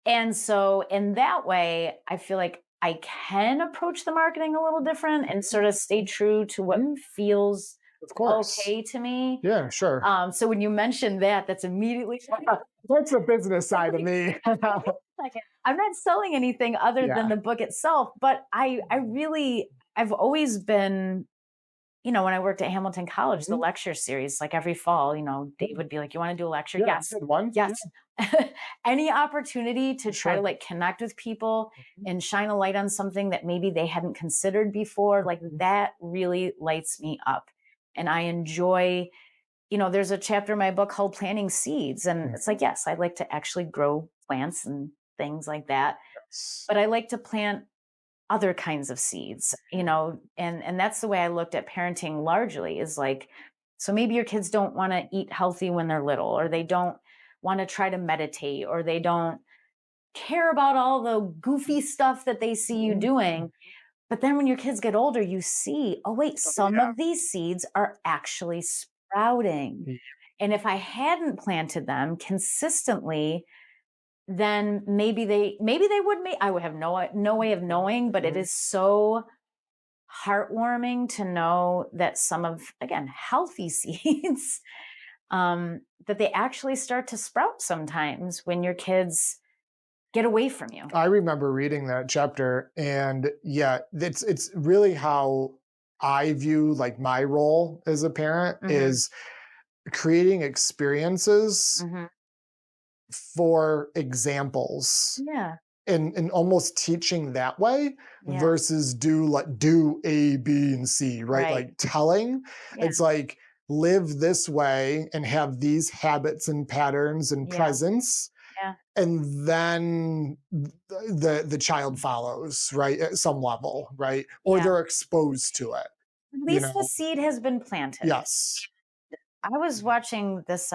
And so in that way, I feel like I can approach the marketing a little different and mhm, sort of stay true to what mhm, feels of course. okay to me. Yeah, sure. So when you mentioned that, that's immediately That's the business it's side of like, me. wait a second. I'm not selling anything other than Yeah. the book itself, but I've always been, when I worked at Hamilton College, the Mhm. lecture series, like every fall, Dave would be like, "You want to do a lecture?" Yeah, Yes. good one. Yeah, Yes. Any opportunity to for try to sure. like connect with people Mhm, and shine a light on something that maybe they hadn't considered before, like mhm, that really lights me up. And I enjoy, there's a chapter in my book called Planting Seeds. And it's mhm. like, yes, I like to actually grow plants and things like that. Yes. But I like to plant other kinds of seeds, and that's the way I looked at parenting largely is like, so maybe your kids don't want to eat healthy when they're little, or they don't want to try to meditate, or they don't care about all the goofy stuff that they see you Mhm. doing. But then when your kids get older, you see, oh, wait, Oh, some yeah. of these seeds are actually sprouting. Yeah. And if I hadn't planted them consistently, then maybe they would make. I would have no way of knowing, but it Mhm. is so heartwarming to know that some of, again, healthy seeds, that they actually start to sprout sometimes when your kids get away from you. I remember reading that chapter, and yeah, it's really how I view like my role as a parent Hmm. is creating experiences Hmm. for examples Yeah. and almost teaching that way Yeah. versus do A, B, and C, right? Right. Like telling. Yeah. It's like live this way and have these habits and patterns and Yeah. presence, Yeah. and then the child follows, right, at some level, right? Or Yeah. they're exposed to it, At you least the know? seed has been planted. Yes. I was watching this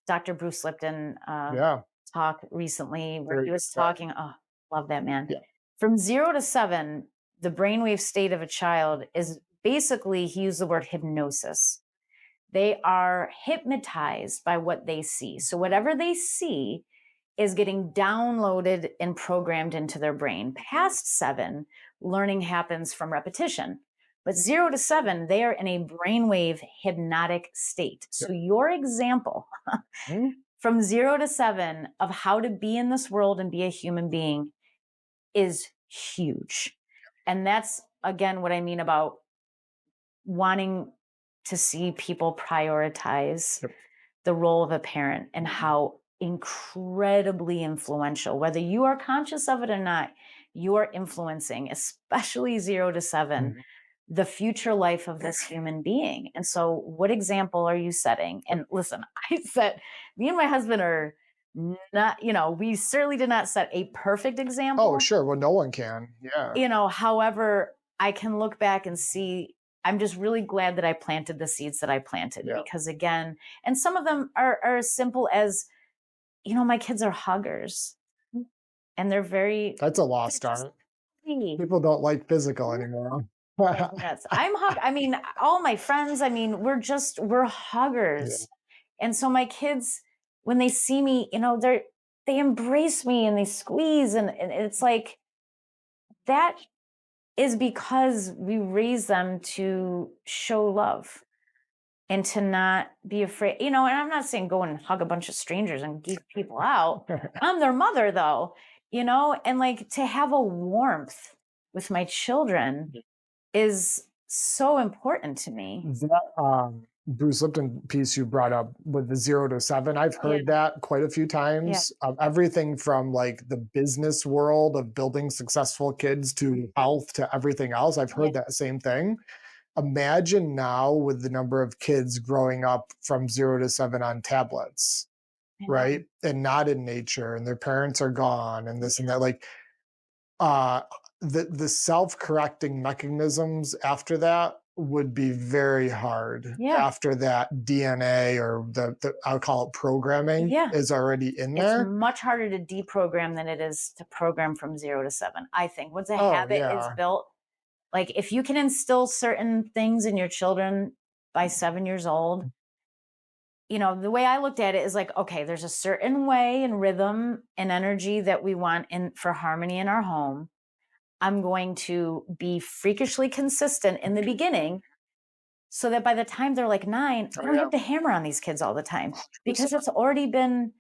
Dr. Bruce Lipton Yeah. talk recently where Very he good was guy. talking. Oh, love that man. Yeah. From 0 to 7, the brainwave state of a child is basically, he used the word hypnosis. They are hypnotized by what they see. So whatever they see is getting downloaded and programmed into their brain. Past 7, learning happens from repetition. But 0 to 7, they are in a brainwave hypnotic state. Yeah. So your example Mhm. from 0 to 7 of how to be in this world and be a human being is huge. And that's again what I mean about wanting to see people prioritize Yep. the role of a parent and how incredibly influential, whether you are conscious of it or not, you are influencing, especially 0 to 7, Mhm. the future life of this human being. And so what example are you setting? And listen, me and my husband are not, we certainly did not set a perfect example. Oh, sure. Well, no one can. Yeah. However, I can look back and see, I'm just really glad that I planted the seeds that I planted, because again, and some of them are as simple as, my kids are huggers, and they're very, That's a lost art. People don't like physical anymore. nuts. All my friends, we're huggers. Yeah. And so my kids, when they see me, they embrace me and they squeeze, and it's like, that is because we raise them to show love and to not be afraid, and I'm not saying go and hug a bunch of strangers and geek people out. I'm their mother though, and like, to have a warmth with my children is so important to me. That Bruce Lipton piece you brought up with the 0 to 7, I've heard that quite a few times. Everything from like the business world of building successful kids to health to everything else. I've heard that same thing. Imagine now with the number of kids growing up from 0 to 7 on tablets, right? And not in nature, and their parents are gone, and this and that. Like, the self-correcting mechanisms after that would be very hard. After that DNA, or the I'll call it programming, is already in there. It's much harder to deprogram than it is to program from 0 to 7. I think once a habit is built, like if you can instill certain things in your children by 7 years old, the way I looked at it is like, okay, there's a certain way and rhythm and energy that we want for harmony in our home. I'm going to be freakishly consistent in the beginning, so that by the time they're like 9, I don't have to hammer on these kids all the time, because it's already been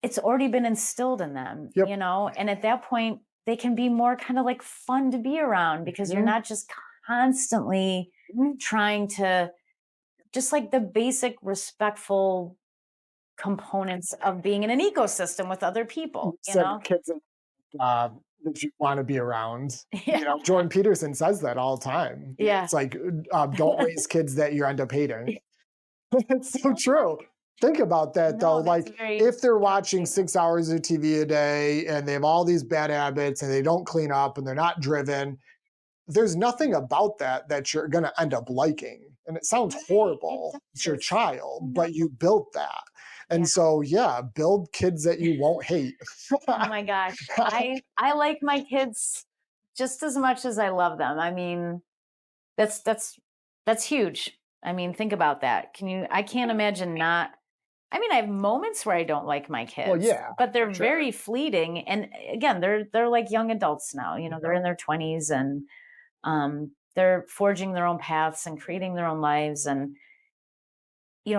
instilled in them, and at that point they can be more kind of like fun to be around, because you're not just constantly trying to, just like the basic respectful components of being in an ecosystem with other people, Kids that you want to be around. Jordan Peterson says that all the time. It's like, don't raise kids that you end up hating. It's so true. Think about that though. Like, if they're watching 6 hours of TV a day and they have all these bad habits and they don't clean up and they're not driven, there's nothing about that you're going to end up liking. And it sounds horrible. It's your child, but you built that. And so, build kids that you won't hate. Oh my gosh. I like my kids just as much as I love them. That's huge. Think about that. I can't imagine not. I have moments where I don't like my kids, but they're very fleeting. And again, they're like young adults now, they're in their 20s, and they're forging their own paths and creating their own lives. And,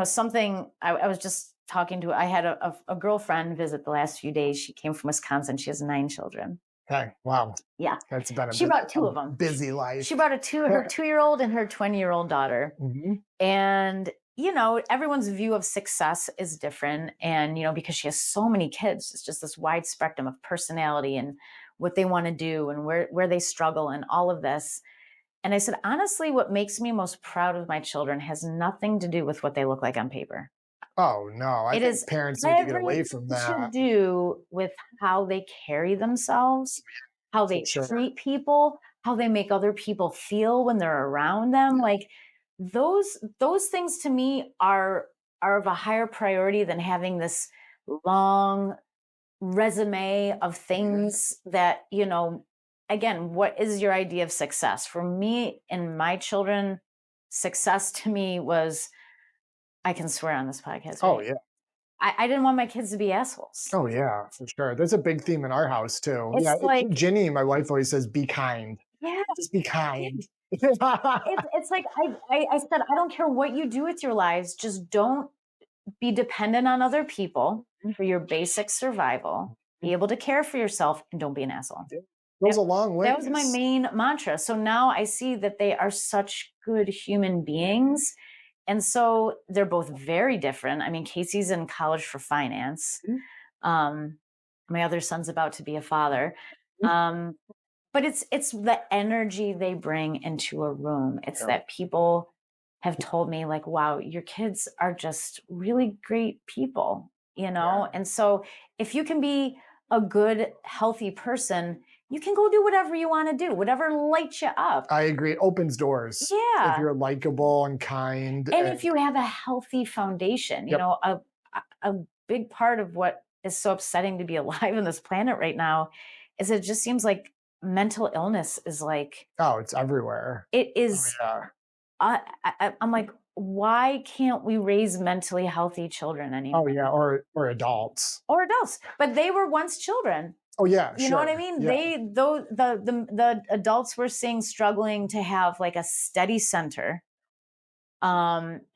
something I was just talking to, I had a girlfriend visit the last few days. She came from Wisconsin. She has 9 children. Okay. Wow. Yeah. That's been she brought 2 of them. Busy life. She brought her 2-year-old and her 20-year-old daughter. And, everyone's view of success is different. And, because she has so many kids, it's just this wide spectrum of personality and what they want to do and where they struggle and all of this. And I said, honestly, what makes me most proud of my children has nothing to do with what they look like on paper. Oh no, I think parents need to get away from that. To do with how they carry themselves, how they treat people, how they make other people feel when they're around them. Like those things to me are of a higher priority than having this long resume of things that, again, what is your idea of success? For me and my children, success to me was, I can swear on this podcast. Oh yeah. I didn't want my kids to be assholes. Oh yeah, for sure. There's a big theme in our house too. It's like Ginny, my wife, always says, "Be kind." Yeah, just be kind. It's like I said, I don't care what you do with your lives, just don't be dependent on other people for your basic survival. Be able to care for yourself, and don't be an asshole. Goes a long way. That was my main mantra. So now I see that they are such good human beings. And so they're both very different. Casey's in college for finance. My other son's about to be a father. But But it's the energy they bring into a room. It's Yeah. that people have told me like, wow, your kids are just really great people, you know? Yeah. And so if you can be a good, healthy person, you can go do whatever you want to do, whatever lights you up. I agree. It opens doors if Yeah. you're likable and kind And if and you have a healthy foundation, you yep. know, a big part of what is so upsetting to be alive on this planet right now is it just seems like mental illness is like Oh, it's everywhere. it Oh is. yeah. I'm like, why can't we raise mentally healthy children Oh anymore yeah. Or adults. or adults? But they were once children. Oh yeah, You know what I sure. mean? Yeah. They though the adults we're seeing struggling to have like a steady center,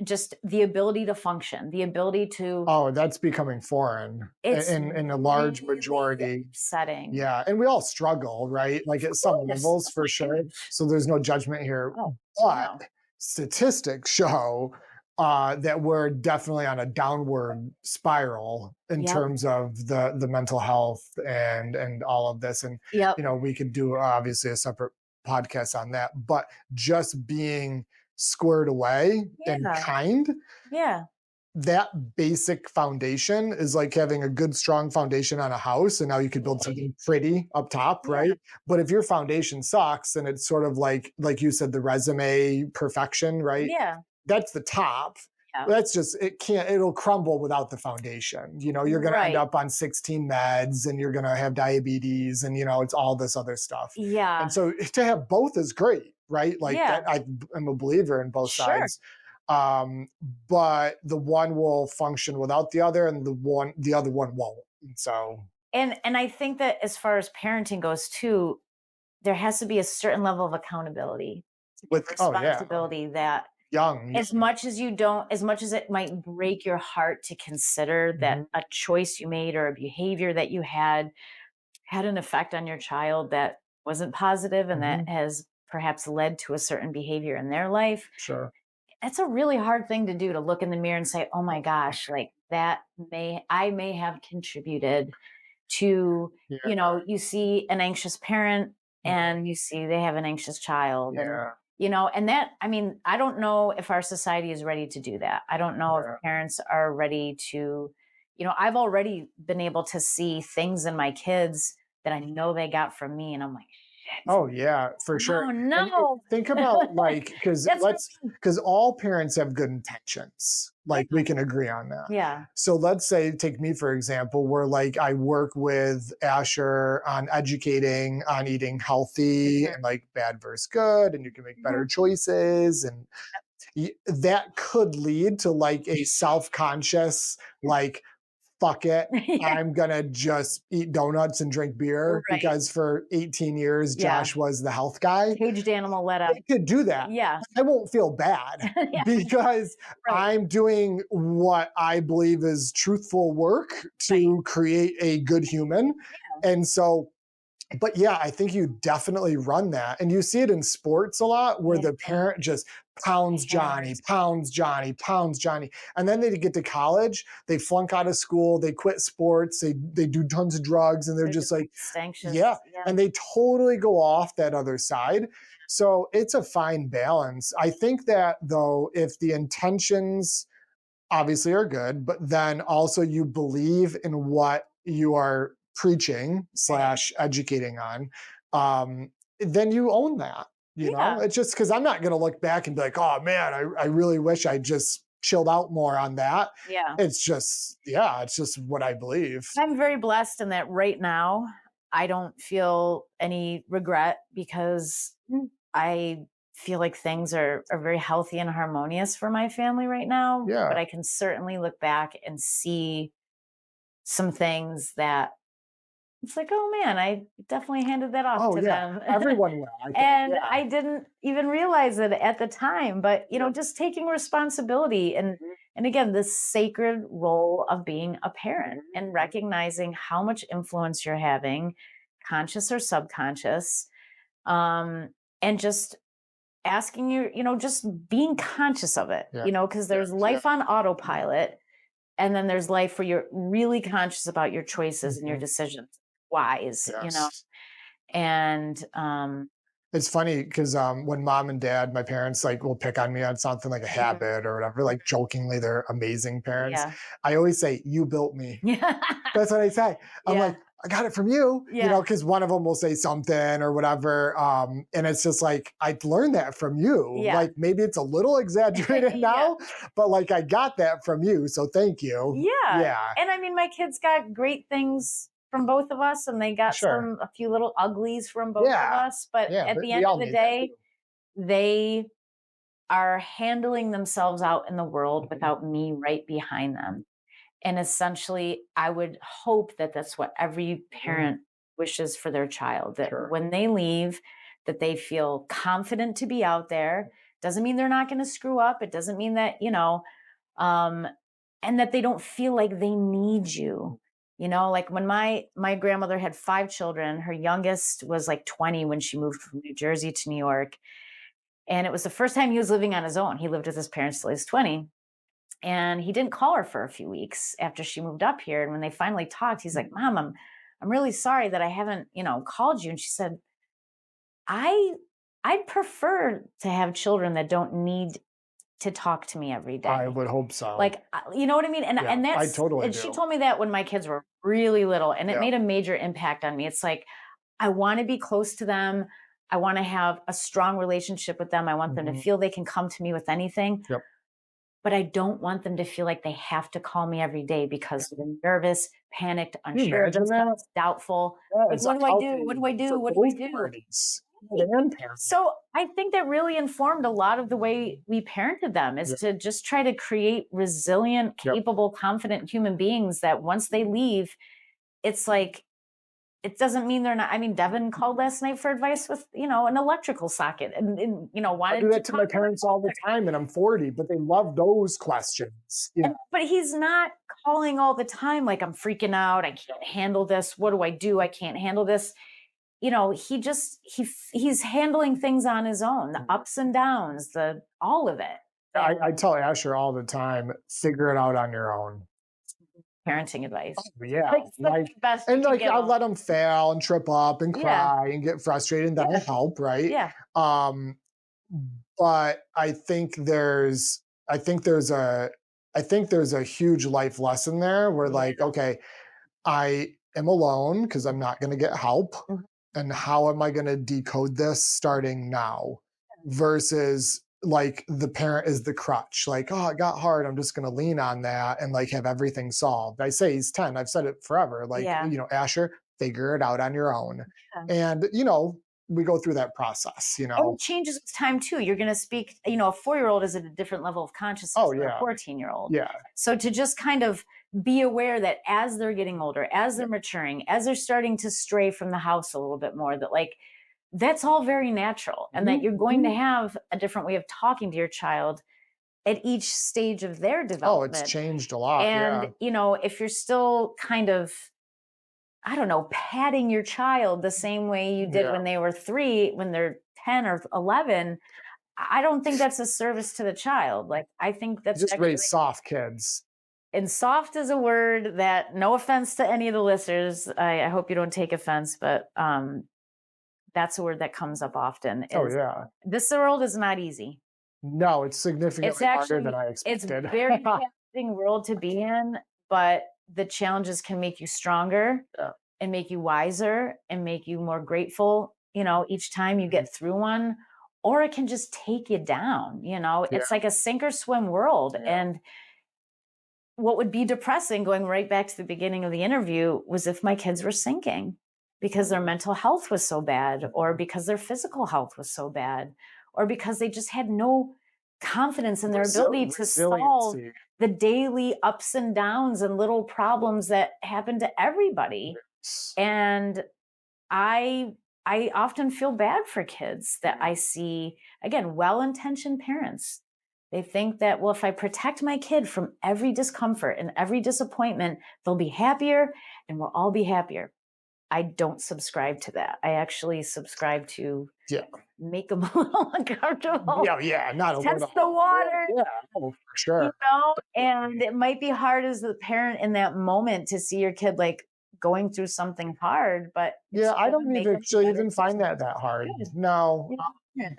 just the ability to function, the ability to. Oh, that's becoming foreign It's in a large really majority. upsetting. Yeah, and we all struggle, right? Like Of at some course. levels Oh for my sure. goodness. So there's no judgment here. Oh, But no. statistics show that we're definitely on a downward spiral in Yep. terms of the mental health and all of this. And Yep. we could do obviously a separate podcast on that. But just being squared away and Yeah. kind, Yeah. that basic foundation is like having a good strong foundation on a house, and now you could build something pretty up top, Yeah. right? But if your foundation sucks, then it's sort of like you said, the resume perfection, right? Yeah. That's the top. Yeah. That's just, it'll crumble without the foundation. You're going to end Right. up on 16 meds, and you're going to have diabetes, and it's all this other stuff. And Yeah. so to have both is great, right? Like that, Yeah. I'm a believer in both Sure. sides. But the one will function without the other, and the other one won't. And so And I think that as far as parenting goes too, there has to be a certain level of accountability and oh yeah, responsibility that young. as much as you don't, as much as it might break your heart to consider that Mhm, a choice you made or a behavior that you had an effect on your child that wasn't positive and that mhm, has perhaps led to a certain behavior in their life, sure. it's a really hard thing to do, to look in the mirror and say, oh my gosh, like I may have contributed to, Yeah, you see an anxious parent mhm, and you see they have an anxious child. And yeah, and that, I mean, I don't know if our society is ready to do that. I don't know if yeah. parents are ready to, I've already been able to see things in my kids that I know they got from me, and I'm like, shit. Oh yeah, for sure. Oh And no. think about, like, That's what I mean. because all parents have good intentions. Like, Yeah. we can agree on that. Yeah. So let's say, take me for example, where like I work with Asher on educating on eating healthy Mhm. and like bad versus good, and you can make Mhm. better choices, and that could lead to like a self-conscious, like, fuck it, Yeah. I'm gonna just eat donuts and drink beer Right. because for 18 years Yeah. Josh was the health guy. Caged animal let up. It could do that. Yeah. I won't feel bad Yeah. because Right. I'm doing what I believe is truthful work Right. to create a good human. Yeah. And so, but yeah, I think you definitely run that. And you see it in sports a lot where Yeah. the parent just pounds Johnny, Parents. pounds Johnny, pounds Johnny. And then they get to college, they flunk out of school, they quit sports, they do tons of drugs, and they're They're just like, depressed, anxious. yeah. Yeah. And they totally go off that other side. So it's a fine balance. I think that though, if the intentions obviously are good, but then also you believe in what you are preaching Right. slash educating on, then you own that. Yeah. It's just because I'm not going to look back and be like, oh man, I really wish I just chilled out more on that. Yeah. It's just, yeah, it's just what I believe. I'm very blessed in that right now I don't feel any regret because I feel like things are very healthy and harmonious for my family right now. But Yeah. I can certainly look back and see some things that it's like, oh man, I definitely handed that off Oh to yeah. them. Everyone will, I think. And Yeah. I didn't even realize it at the time. But Yep. just taking responsibility and again, this sacred role of being a parent Mhm. and recognizing how much influence you're having, conscious or subconscious, and just asking just being conscious of it, Yeah. because there's life on autopilot, and then there's life where you're really conscious about your choices and your Mhm. decisions, wise, Yes. And It's funny because when mom and dad, my parents, like will pick on me on something like a habit or whatever, like jokingly, they're amazing parents. yeah. I always say, "You built me." Yeah. That's what I say. I'm Yeah. like, I got it from you, Yeah. because one of them will say something or whatever. And it's just like, I learned that from you. Yeah. Like maybe it's a little exaggerated Yeah. now, but like I got that from you. So thank you. Yeah. Yeah, And I mean, my kids got great things from both of us, and they got sure. a few little uglies from both of Yeah. us. But Yeah. at the We end all of the need that day, too. they are handling themselves out in the world Mhm. without me right behind them. And essentially, I would hope that that's what every parent wishes for their child, that Sure. when they leave, that they feel confident to be out there. Doesn't mean they're not going to screw up. It doesn't mean that, um, and that they don't feel like they need you. Like when my grandmother had 5 children, her youngest was like 20 when she moved from New Jersey to New York. And it was the first time he was living on his own. He lived with his parents till he was 20. And he didn't call her for a few weeks after she moved up here. And when they finally talked, he's like, "Mom, I'm really sorry that I haven't, called you." And she said, I I'd prefer to have children that don't need to talk to me every I day. would hope so. Like, you know what I mean? And Yeah, I totally and she do. told me that when my kids were really little, and it Yeah. made a major impact on me. It's like I want to be close to them. I want to have a strong relationship with them. I want them to Mhm. feel they can come to me with anything, Yep. but I don't want them to feel like they have to call me every day because they're nervous, panicked, Can you unsure of imagine that? themselves, doubtful. That Like, is what do I do? What healthy do I do? for What do I both do? parties, Right. and parent. So I think that really informed a lot of the way we parented them, is Yeah. to just try to create resilient, Yep. capable, confident human beings that once they leave, it's like, it doesn't mean they're not. I mean, Devin called last night for advice with, an electrical socket, and I do wanted to that to my talk to parents all the time, and I'm 40, but they love those questions. Yeah. but he's not calling all the time like, "I'm freaking out. I can't handle this. What do I do? I can't handle this." He's handling things on his own, the ups and downs, the all of it. I And tell Asher all the time, figure it out on your own. parenting advice. Yeah, Like, it's like, the best you and can like give I'll them. let them fail and trip up and Yeah. cry and get frustrated, and that'll Yeah. help, right? Yeah. Um, but I think there's a I think there's a huge life lesson there where, like, okay, I am alone because I'm not going to get help. Mhm. And how am I going to decode this starting now? Versus like the parent is the crutch, like, oh, it got hard. I'm just going to lean on that and like have everything solved. I say he's 10. I've said it forever. Like, Yeah. Asher, figure it out on your own. Yeah. And, we go through that process, And it changes with time too. You're going to speak, a 4-year-old is at a different level of consciousness Oh, than a yeah. 14-year-old. Yeah. So to just kind of be aware that as they're getting older, as they're maturing, as they're starting to stray from the house a little bit more, that like, that's all very natural, and that you're going to have a different way of talking to your child at each stage of their Oh, it's development. changed a lot. And, Yeah. if you're still kind of, I don't know, patting your child the same way you did Yeah. when they were 3, when they're 10 or 11, I don't think that's a service to the child. Like, I think that's Just actually, raise soft kids. and soft is a word that, no offense to any of the listeners, I hope you don't take offense, but that's a word that comes up often, Oh, is yeah. this world is not easy. No, it's It's significantly harder than actually, I it's expected. very challenging world to be in, but the challenges can make you stronger Yeah. and make you wiser and make you more grateful, each time you get through one, or it can just take you down. Yeah. It's like a sink or swim world. Yeah. And what would be depressing, going right back to the beginning of the interview, was if my kids were sinking because their mental health was so bad, or because their physical health was so bad, or because they just had no confidence in their ability to solve Resiliency. the daily ups and downs and little problems that happen to everybody. And I I often feel bad for kids that I see, again, well-intentioned parents. They think that, well, if I protect my kid from every discomfort and every disappointment, they'll be happier and we'll all be happier. I don't subscribe to that. I actually subscribe to Yeah. make them a little uncomfortable, Yeah, not a test little. the water, Yeah, oh, for sure. and it might be hard as the parent in that moment to see your kid like going through something hard, but Yeah, it's I gonna don't make even us actually better even find people. that hard. Good. No. Yeah.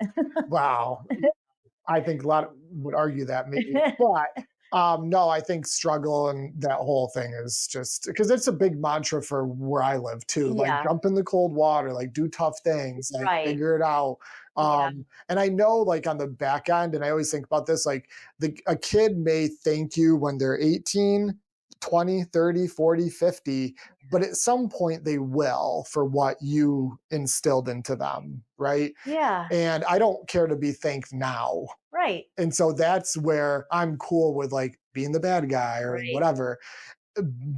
Wow. I think a lot would argue that maybe, but no, I think struggle and that whole thing is just because it's a big mantra for where I live too. Like Yeah, jump in the cold water, like do tough things, like right. figure it out. Yeah, And I know like on the back end, and I always think about this, like a kid may thank you when they're 18, 20, 30, 40, 50, but at some point they will for what you instilled into them, right? yeah, And I don't care to be thanked now. right, And so that's where I'm cool with like being the bad guy or right. whatever,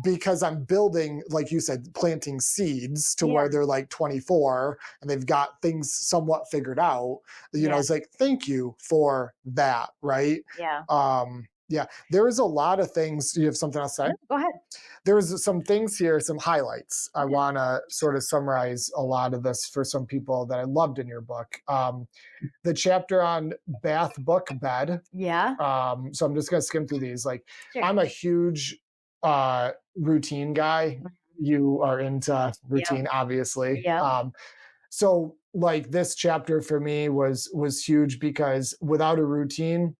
because I'm building, like you said, planting seeds to Yeah, where they're like 24 and they've got things somewhat figured out. yeah, It's like, thank you for that. Right. yeah. Yeah. There is a lot of things. You have something else to say? No, go ahead. There was some things here, some highlights. I Okay. want to sort of summarize a lot of this for some people that I loved in your book. The chapter on bath book bed. Yeah, So I'm just gonna skim through these. Like sure. I'm a huge routine guy. Mhm. You are into Yep, routine, obviously. yep. So like this chapter for me was huge because without a routine,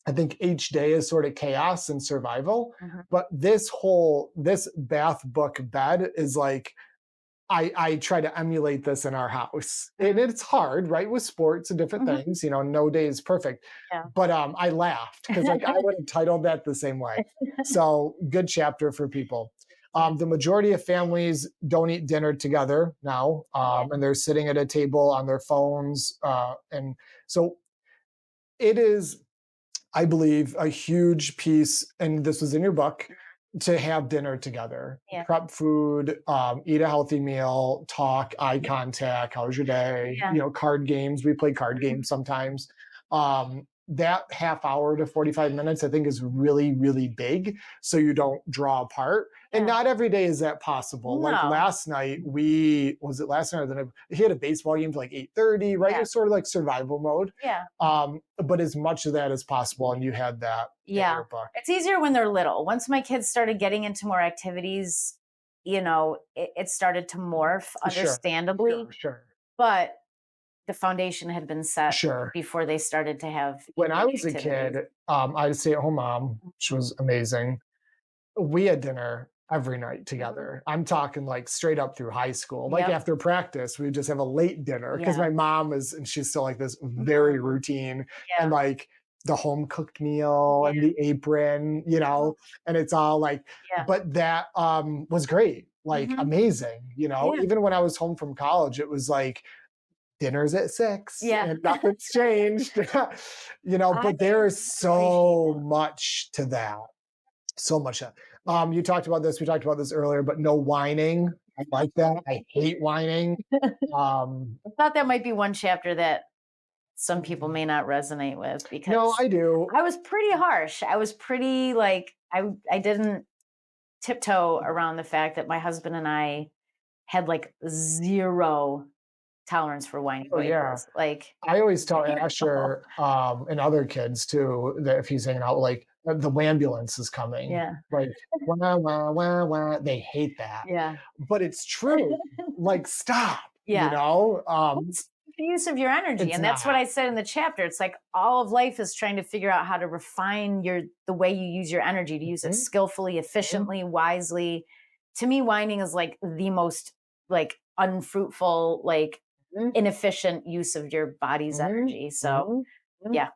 I think each day is sort of chaos and survival. Mhm. But this bath book bed is like I try to emulate this in our house. And Mhm. it's hard, right? With sports and different Mhm. things, no day is perfect. Yeah. But I laughed because like I would have titled that the same way. So good chapter for people. Yeah, The majority of families don't eat dinner together now, yeah. and they're sitting at a table on their phones. And so it is, I believe, a huge piece, and this was in your book, to have dinner together, Yeah, prep food, eat a healthy meal, talk, eye contact, how's your day? yeah. Card games. We play card Mhm. games sometimes. That half hour to 45 minutes, I think, is really, really big. So you don't draw apart. And Yeah. not every day is that possible. Like No. last night, was it last night or the night? He had a baseball game to like 8:30, right? Yeah, It's sort of like survival mode. yeah, But as much of that as possible, and you had that in yeah. your book. It's easier when they're little. Once my kids started getting into more activities, it started to morph, Sure, understandably, sure, but the foundation had been set sure. before they started to have When I eating was a activities. kid, I had a stay-at-home mom, which was amazing. We had dinner every night Mhm. together. I'm talking like straight up through high school. Like Yep. after practice, we would just have a late dinner because Yeah. my mom is, and she's still like this very Mhm. routine and Yeah. like the home cooked meal Yeah. and the apron, Mhm. and it's all like, Yeah. but that was great, like Mhm. amazing, Yeah. even when I was home from college, it was like dinner's at 6 Yeah. and nothing's changed, I but there is appreciate so that. much to that. So much. Yeah. You talked about this. We talked about this earlier, but no whining. I like that. I hate whining. Um, I thought that might be one chapter that some people may not resonate with no, because I do. I was pretty harsh. I was pretty like I didn't tiptoe around the fact that my husband and I had like zero tolerance for whiny Oh yeah. voices. Like I always tell zero. Asher and other kids too that if he's hanging out, like the ambulance is coming, Yeah. like wah wah wah wah. They hate that, Yeah. but it's true. Like stop. Yeah. Um, It's the use of your energy. it's And that's what not. I said in the chapter. It's like all of life is trying to figure out how to refine the way you use your energy, to use it Mhm, skillfully, mhm, efficiently, wisely. To me, whining is like the most like unfruitful, like mhm, inefficient use of your body's mhm, energy. So mhm, mhm. yeah.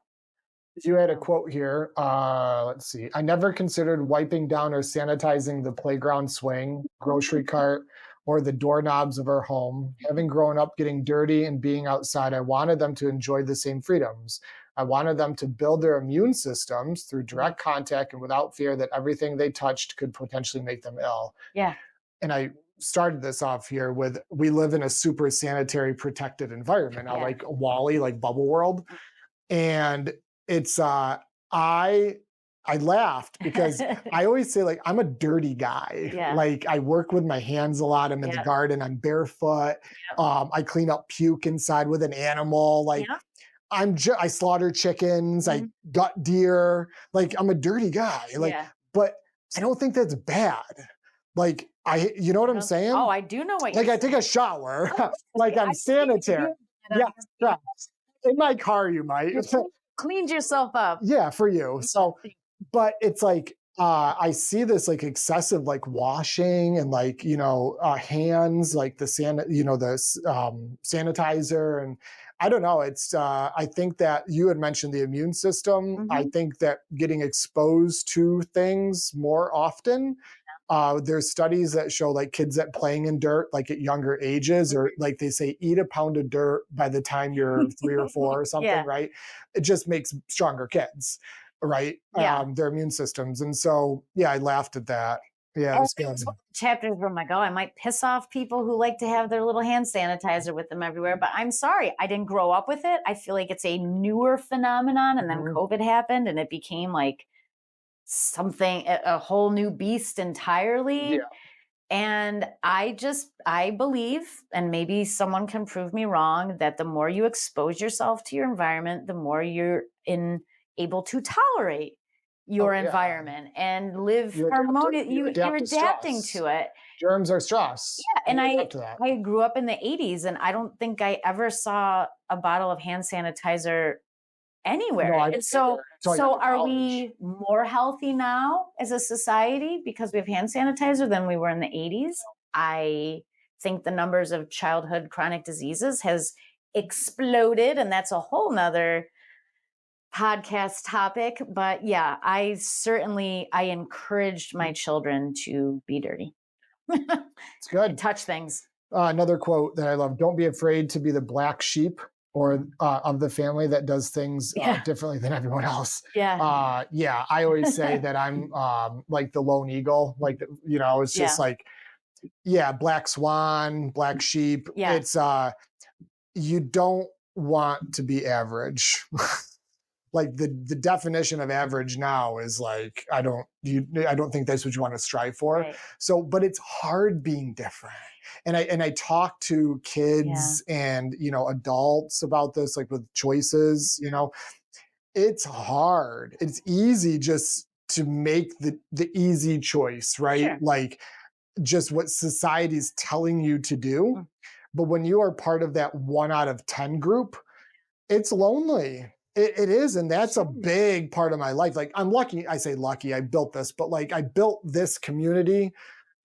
You had a So, quote here. Let's see. I never considered wiping down or sanitizing the playground swing, grocery cart, or the doorknobs of our home. Having grown up getting dirty and being outside, I wanted them to enjoy the same freedoms. I wanted them to build their immune systems through mhm. direct contact and without fear that everything they touched could potentially make them ill. Yeah. And I started this off here with we live in a super sanitary protected environment. I Yeah. like Wally, like Bubble World, and it's I I laughed because I always say like I'm a dirty guy. Yeah. Like I work with my hands a lot. I'm in the Yeah. garden. I'm barefoot. Yep. I clean up puke inside with an animal. Like Yeah. I slaughter chickens. I Mhm. gut deer. Like I'm a dirty guy. Like, Yeah. but I don't think that's bad. Like you know what I'm saying? Oh, I do know what Like you're I take saying. a shower, Oh, like I'm I see you sanitary. doing that on Yeah, yeah. In my car, you might. You cleaned yourself up. Yeah, for you. So, Yeah. but it's like I see this like excessive like washing and like hands like the sanitizer, and I don't know. It's I think that you had mentioned the immune system. I Mhm. think that getting exposed to things more often. There's studies that show like kids that playing in dirt like at younger ages, or like they say eat a pound of dirt by the time you're 3 or 4 or something, Yeah. right? It just makes stronger kids, right? Yeah. Their immune systems. And so, yeah, I laughed at that. Yeah, it And was good. that's one of the chapters where I'm like, oh, I might piss off people who like to have their little hand sanitizer with them everywhere. But I'm sorry, I didn't grow up with it. I feel like it's a newer phenomenon. And then Mhm. COVID happened and it became like something, a whole new beast entirely. Yeah. And I believe, and maybe someone can prove me wrong, that the more you expose yourself to your environment, the more you're able to tolerate Oh, your yeah. environment and live You adapt to, harmonious. you You're adapt to adapting stress. to it. Germs are stress. Yeah. And You adapt to that. I grew up in the 80s and I don't think I ever saw a bottle of hand sanitizer anywhere. No, I And didn't so, either until I got to are college. we more healthy now as a society because we have hand sanitizer than we were in the 80s? I think the numbers of childhood chronic diseases has exploded, and that's a whole nother podcast topic. But yeah, I encouraged my children to be dirty. It's good. Touch things. Another quote that I love: "Don't be afraid to be the black sheep or of the family that does things Yeah. differently than everyone else." Yeah. Yeah, I always say that I'm like the lone eagle. Like it's just Yeah. like black swan, black sheep. Yeah. It's you don't want to be average. Like the definition of average now is like I don't think that's what you want to strive for. Right. So, but it's hard being different. And I talk to Yeah. kids and adults about this, like with choices. It's hard. It's easy just to make the easy choice, right? Sure. Like just what society's telling you to do. Mm. But when you are part of that 1 out of 10 group, it's lonely. It is. And that's a Sure. big part of my life. Like I'm lucky. I say lucky, I built this, but like I built this community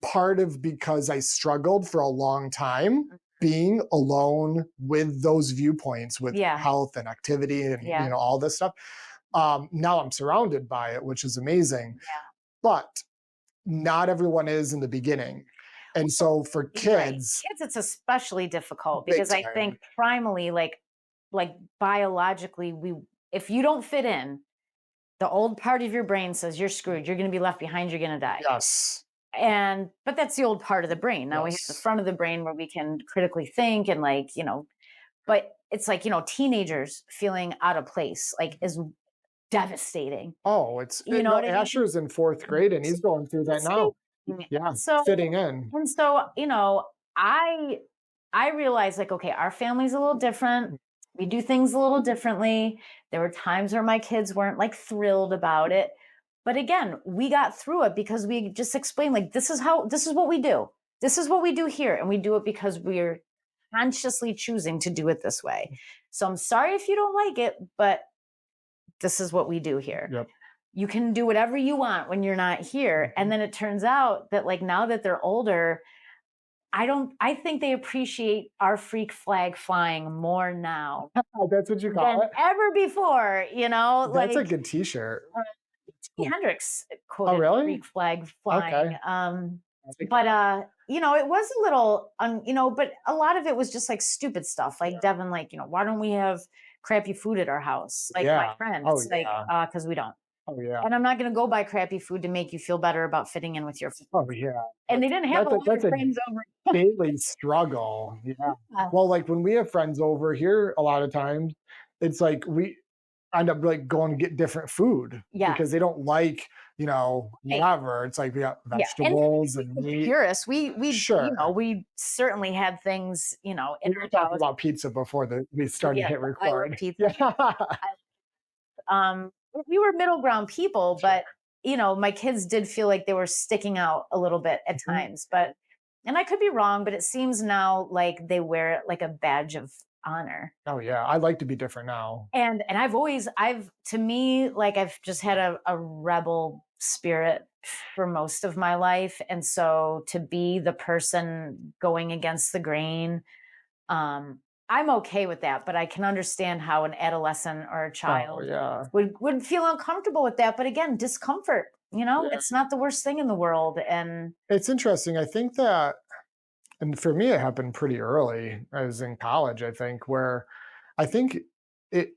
part of because I struggled for a long time being alone with those viewpoints with Yeah. health and activity and Yeah. all this stuff. Now I'm surrounded by it, which is amazing. Yeah. But not everyone is in the beginning. And so for Right. kids, Kids, it's especially difficult big because I time. think primally, like biologically, if you don't fit in, the old part of your brain says you're screwed. You're going to be left behind. You're going to die. Yes. But that's the old part of the brain. Now we have the Yes. front of the brain where we can critically think and but it's like, teenagers feeling out of place, like is devastating. Oh, You know what I mean? Asher's in 4th grade and he's going through that now. Yeah, So, fitting in. and so, I realized like, okay, our family's a little different. We do things a little differently. There were times where my kids weren't like thrilled about it. But again, we got through it because we just explained like this is what we do. This is what we do here. And we do it because we're consciously choosing to do it this way. So I'm sorry if you don't like it, but this is what we do here. Yep. You can do whatever you want when you're not here. And then it turns out that like now that they're older, I think they appreciate our freak flag flying more now That's what you call than it? ever before, That's a like good t-shirt. Jimi Hendrix quoted really? freak flag flying. Okay. But it was a little but a lot of it was just like stupid stuff. Like Devin, like, why don't we have crappy food at our house? Like my friend. Oh, It's like, yeah. because we don't. Oh, yeah. And I'm not going to go buy crappy food to make you feel better about fitting in with your friends. Oh, yeah. And they didn't have a lot of That's a friends over. daily struggle. Yeah. Yeah. Well, like when we have friends over here, a lot of times it's like we end up like going to get different food Yeah. because they don't like, whatever. It's like we got vegetables and meat. Purists, we Sure. we certainly had things, in We were talking about pizza before we started Yeah, hit I love record. pizza. Yeah. We were middle ground people, but my kids did feel like they were sticking out a little bit at times, and I could be wrong, but it seems now like they wear it like a badge of honor. Oh yeah, I like to be different now. And to me, like, I've just had a rebel spirit for most of my life. And so to be the person going against the grain, I'm okay with that, but I can understand how an adolescent or a Oh child yeah. would feel uncomfortable with that. But again, discomfort, Yeah. it's not the worst thing in the world. And It's interesting. I think that, and for me, it happened pretty early. I was in college, I think, where I think it,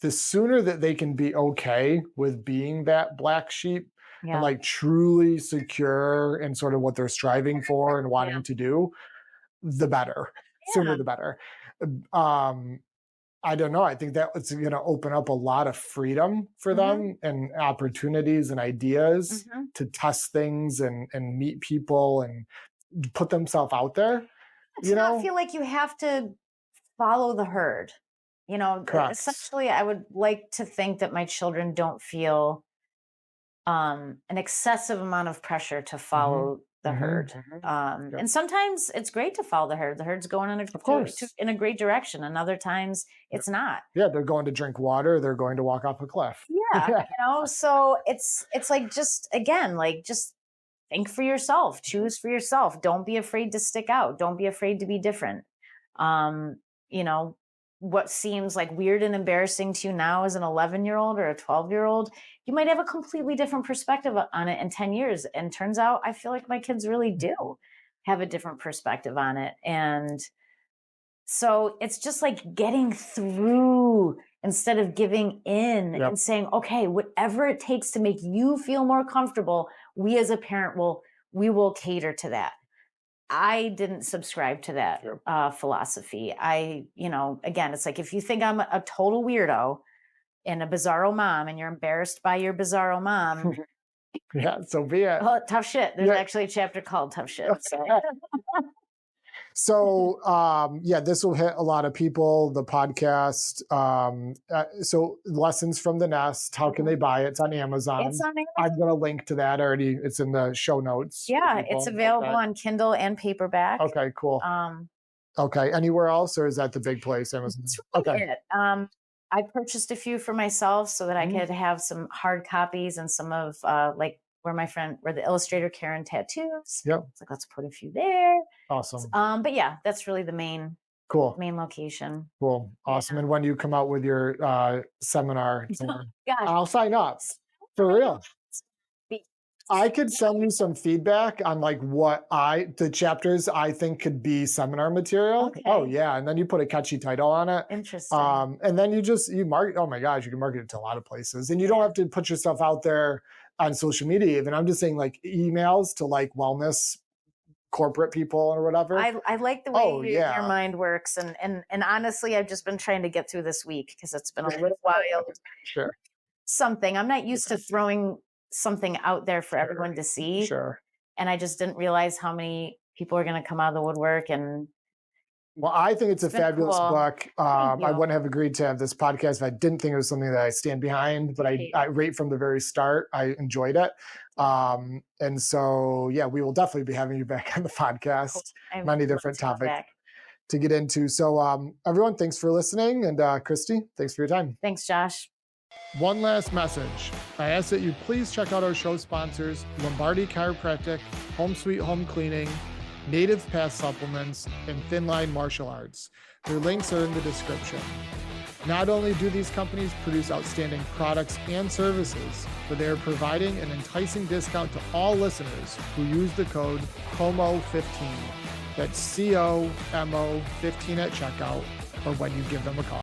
the sooner that they can be okay with being that black sheep and yeah, like truly secure in sort of what they're striving for and yeah, wanting to do, the better. Sooner yeah. the better. Um, I don't know. I think that it's going to open up a lot of freedom for Hmm. them and opportunities and ideas Hmm. to test things and meet people and put themselves out there, To you not know? feel like you have to follow the herd. Correct. Essentially, I would like to think that my children don't feel an excessive amount of pressure to Hmm. follow the Hmm. herd. Hmm. And sometimes it's great to follow the herd. The herd's going Of course. in a great direction, and other times Yeah. it's not. Yeah, they're going to drink water, they're going to walk off a cliff. Yeah, Yeah. so it's like, just again, like, just think for yourself, choose for yourself. Don't be afraid to stick out. Don't be afraid to be different. Um, you know, what seems like weird and embarrassing to you now as an 11-year-old or a 12-year-old, you might have a completely different perspective on it in 10 years. And turns out, I feel like my kids really do have a different perspective on it. And so it's just like getting through instead of giving in, Yep. and saying, okay, whatever it takes to make you feel more comfortable, we as a parent we will cater to that. I didn't subscribe to that Yep. philosophy. Again, it's like, if you think I'm a total weirdo and a bizarro mom, and you're embarrassed by your bizarro mom, Yeah, so be it. oh, tough shit. There's Yeah. actually a chapter called Tough Shit. So. So yeah, this will hit a lot of people. The podcast. So Lessons from the Nest. How can they buy it? It's on Amazon. It's on Amazon. I'm gonna link to that already. It's in the show notes. Yeah, it's available on Kindle and paperback. Okay, cool. Um, Okay, anywhere else, or is that the big place? Amazon. that's really Okay. it. I purchased a few for myself so that I Mhm. could have some hard copies, and some of like where the illustrator Karen tattoos. Yep. It's like, let's put a few there. Awesome. But yeah, that's really the main Cool. location. Cool. Awesome. And when do you come out with your seminar? Gosh, I'll sign up for real. I could send you some feedback on like the chapters I think could be seminar material. Okay. Oh yeah. And then you put a catchy title on it. Interesting. And then you market, oh my gosh, you can market it to a lot of places. And you don't have to put yourself out there on social media even. I'm just saying, like, emails to like wellness corporate people or whatever. I like the way your mind works, and honestly, I've just been trying to get through this week because it's been a little wild. Sure. Something I'm not used to throwing something out there for everyone to see. Sure. And I just didn't realize how many people are going to come out of the woodwork. And well, I think it's a fabulous cool. book. I wouldn't have agreed to have this podcast if I didn't think it was something that I stand behind, but I right from the very start, I enjoyed it. And so, yeah, we will definitely be having you back on the podcast. Cool. Many different topics to get into. So everyone, thanks for listening. And Kristy, thanks for your time. Thanks, Josh. One last message. I ask that you please check out our show sponsors, Lombardi Chiropractic, Home Sweet Home Cleaning, Native Path Supplements, and Thin Line Martial Arts. Their links are in the description. Not only do these companies produce outstanding products and services, but they are providing an enticing discount to all listeners who use the code COMO15. That's COMO15 at checkout, or when you give them a call.